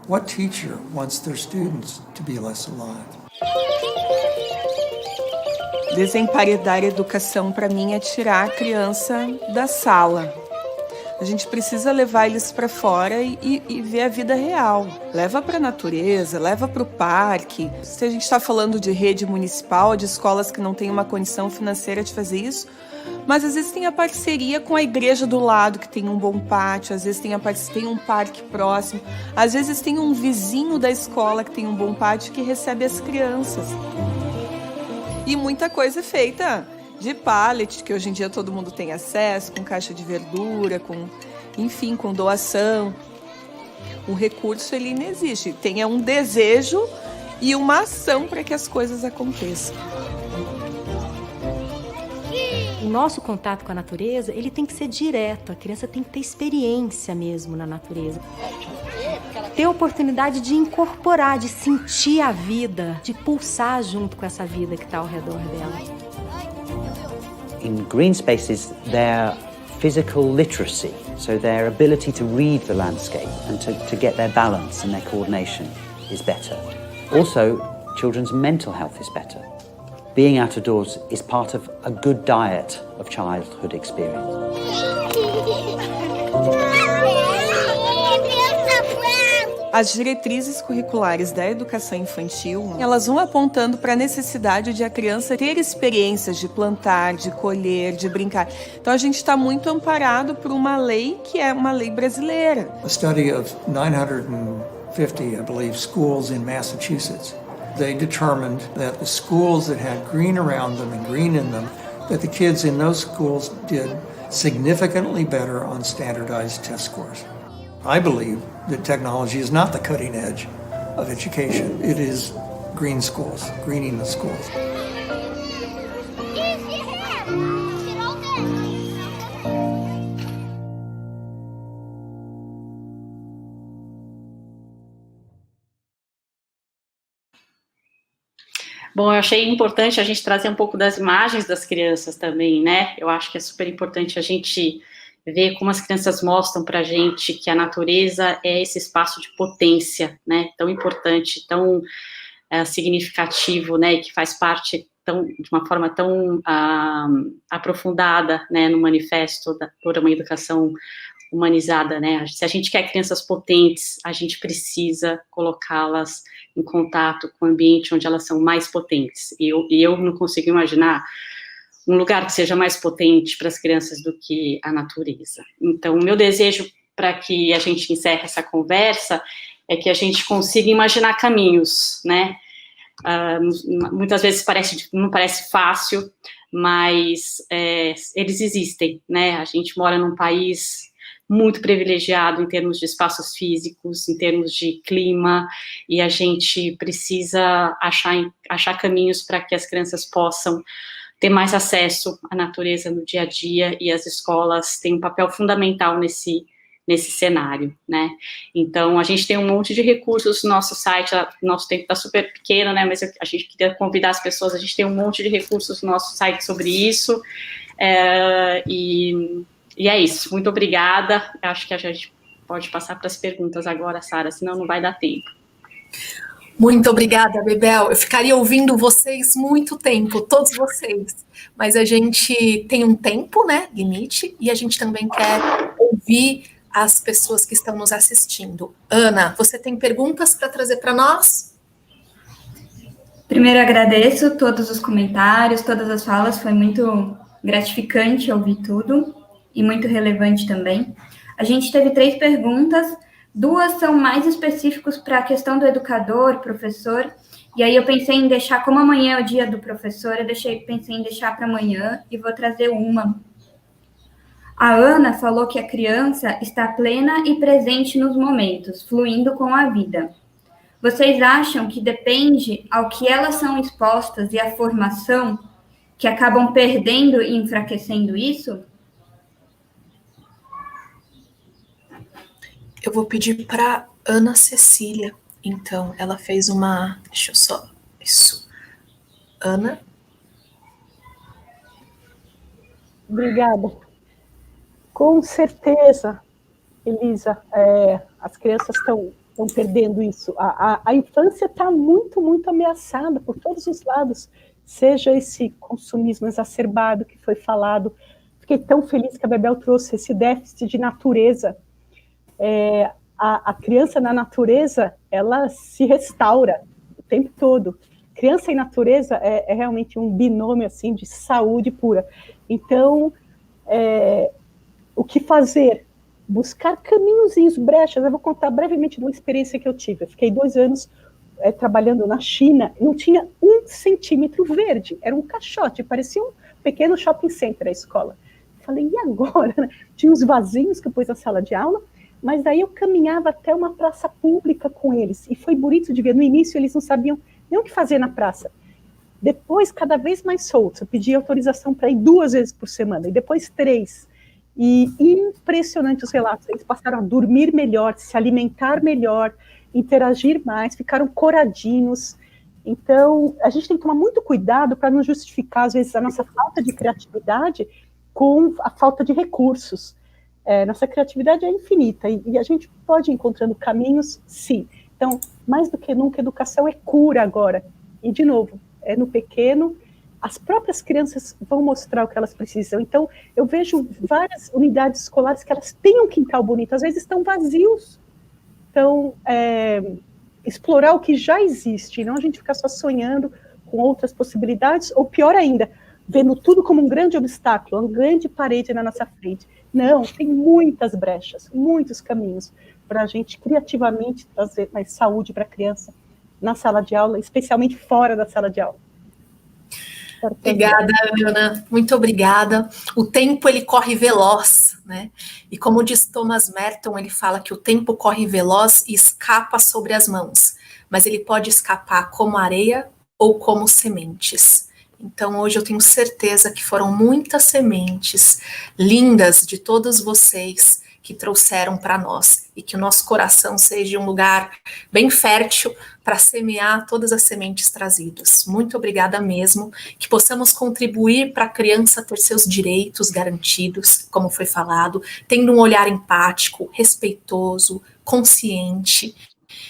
What teacher wants their students to be less alive? Desemparedar a educação, para mim, é tirar a criança da sala. A gente precisa levar eles para fora e ver a vida real. Leva para a natureza, leva para o parque. Se a gente está falando de rede municipal, de escolas que não têm uma condição financeira de fazer isso, mas às vezes tem a parceria com a igreja do lado, que tem um bom pátio, às vezes tem um parque próximo, às vezes tem um vizinho da escola que tem um bom pátio que recebe as crianças. E muita coisa é feita de pallet, que hoje em dia todo mundo tem acesso, com caixa de verdura, enfim, com doação. O recurso, ele não existe. Tem um desejo e uma ação para que as coisas aconteçam. O nosso contato com a natureza, ele tem que ser direto. A criança tem que ter experiência mesmo na natureza. Ter a oportunidade de incorporar, de sentir a vida, de pulsar junto com essa vida que está ao redor dela. In green spaces, their physical literacy, so their ability to read the landscape and to get their balance and their coordination is better. Also, children's mental health is better. Being out of doors is part of a good diet of childhood experience. As diretrizes curriculares da educação infantil, elas vão apontando para a necessidade de a criança ter experiências de plantar, de colher, de brincar. Então a gente está muito amparado por uma lei que é uma lei brasileira. A study of 950, I believe, schools in Massachusetts. They determined that the schools that had green around them and green in them, that the kids in those schools did significantly better on standardized test scores. I believe that technology is not the cutting edge of education. It is green schools, greening the schools. Bom, eu achei importante a gente trazer um pouco das imagens das crianças também, né? Eu acho que é super importante a gente ver como as crianças mostram para a gente que a natureza é esse espaço de potência, né, tão importante, tão significativo, né, e que faz parte de uma forma tão aprofundada, né, no manifesto por uma educação humanizada, né. Se a gente quer crianças potentes, a gente precisa colocá-las em contato com o ambiente onde elas são mais potentes, e eu não consigo imaginar um lugar que seja mais potente para as crianças do que a natureza. Então, o meu desejo para que a gente encerre essa conversa é que a gente consiga imaginar caminhos, né? Muitas vezes não parece fácil, mas eles existem, né? A gente mora num país muito privilegiado em termos de espaços físicos, em termos de clima, e a gente precisa achar caminhos para que as crianças possam ter mais acesso à natureza no dia a dia, e as escolas têm um papel fundamental nesse cenário, né? Então, a gente tem um monte de recursos no nosso site, nosso tempo está super pequeno, né, mas a gente queria convidar as pessoas, a gente tem um monte de recursos no nosso site sobre isso, e é isso, muito obrigada, acho que a gente pode passar para as perguntas agora, Sara, senão não vai dar tempo. Muito obrigada, Bebel. Eu ficaria ouvindo vocês muito tempo, todos vocês. Mas a gente tem um tempo, né, limite, e a gente também quer ouvir as pessoas que estão nos assistindo. Ana, você tem perguntas para trazer para nós? Primeiro, agradeço todos os comentários, todas as falas. Foi muito gratificante ouvir tudo e muito relevante também. A gente teve 3 perguntas. 2 são mais específicos para a questão do educador, professor, e aí eu pensei em deixar, como amanhã é o dia do professor, pensei em deixar para amanhã e vou trazer uma. A Ana falou que a criança está plena e presente nos momentos, fluindo com a vida. Vocês acham que depende ao que elas são expostas e a formação que acabam perdendo e enfraquecendo isso? Eu vou pedir para Ana Cecília, então, ela fez uma... Deixa eu só... Isso. Ana? Obrigada. Com certeza, Elisa, as crianças estão perdendo isso. A infância está muito, muito ameaçada por todos os lados, seja esse consumismo exacerbado que foi falado Fiquei tão feliz que a Bebel trouxe esse déficit de natureza. A criança na natureza, ela se restaura o tempo todo. Criança e natureza é realmente um binômio assim, de saúde pura. Então, o que fazer? Buscar caminhozinhos, brechas. Eu vou contar brevemente de uma experiência que eu tive. Eu fiquei 2 anos trabalhando na China, não tinha 1 centímetro verde, era um caixote, parecia um pequeno shopping center a escola. Falei, e agora? Tinha uns vasinhos que eu pus na sala de aula, mas daí eu caminhava até uma praça pública com eles, e foi bonito de ver. No início eles não sabiam nem o que fazer na praça. Depois, cada vez mais soltos, eu pedi autorização para ir 2 vezes por semana, e depois 3. E impressionante os relatos, eles passaram a dormir melhor, se alimentar melhor, interagir mais, ficaram coradinhos. Então, a gente tem que tomar muito cuidado para não justificar, às vezes, a nossa falta de criatividade com a falta de recursos. Nossa criatividade é infinita e a gente pode ir encontrando caminhos, sim. Então, mais do que nunca, educação é cura agora. E, de novo, no pequeno, as próprias crianças vão mostrar o que elas precisam. Então, eu vejo várias unidades escolares que elas têm um quintal bonito, às vezes estão vazios. Então, explorar o que já existe, não a gente ficar só sonhando com outras possibilidades, ou pior ainda, vendo tudo como um grande obstáculo, uma grande parede na nossa frente. Não, tem muitas brechas, muitos caminhos para a gente criativamente trazer mais saúde para a criança na sala de aula, especialmente fora da sala de aula. Obrigada, Ana, muito obrigada. O tempo, ele corre veloz, né? E como diz Thomas Merton, ele fala que o tempo corre veloz e escapa sobre as mãos, mas ele pode escapar como areia ou como sementes. Então, hoje eu tenho certeza que foram muitas sementes lindas de todos vocês que trouxeram para nós, e que o nosso coração seja um lugar bem fértil para semear todas as sementes trazidas. Muito obrigada mesmo, que possamos contribuir para a criança ter seus direitos garantidos, como foi falado, tendo um olhar empático, respeitoso, consciente,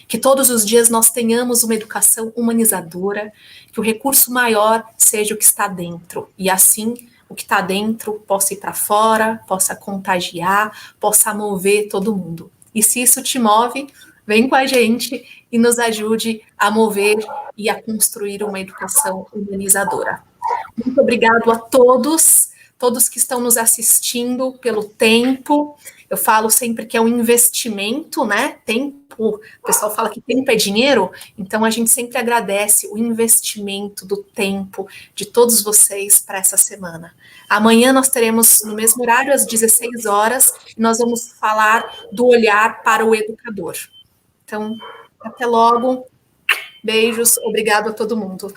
que todos os dias nós tenhamos uma educação humanizadora, que o recurso maior seja o que está dentro, e assim o que está dentro possa ir para fora, possa contagiar, possa mover todo mundo. E se isso te move, vem com a gente e nos ajude a mover e a construir uma educação humanizadora. Muito obrigado a todos que estão nos assistindo pelo tempo. Eu falo sempre que é um investimento, né? Tempo, o pessoal fala que tempo é dinheiro, então a gente sempre agradece o investimento do tempo de todos vocês para essa semana. Amanhã nós teremos no mesmo horário, às 16 horas, e nós vamos falar do olhar para o educador. Então, até logo, beijos, obrigado a todo mundo.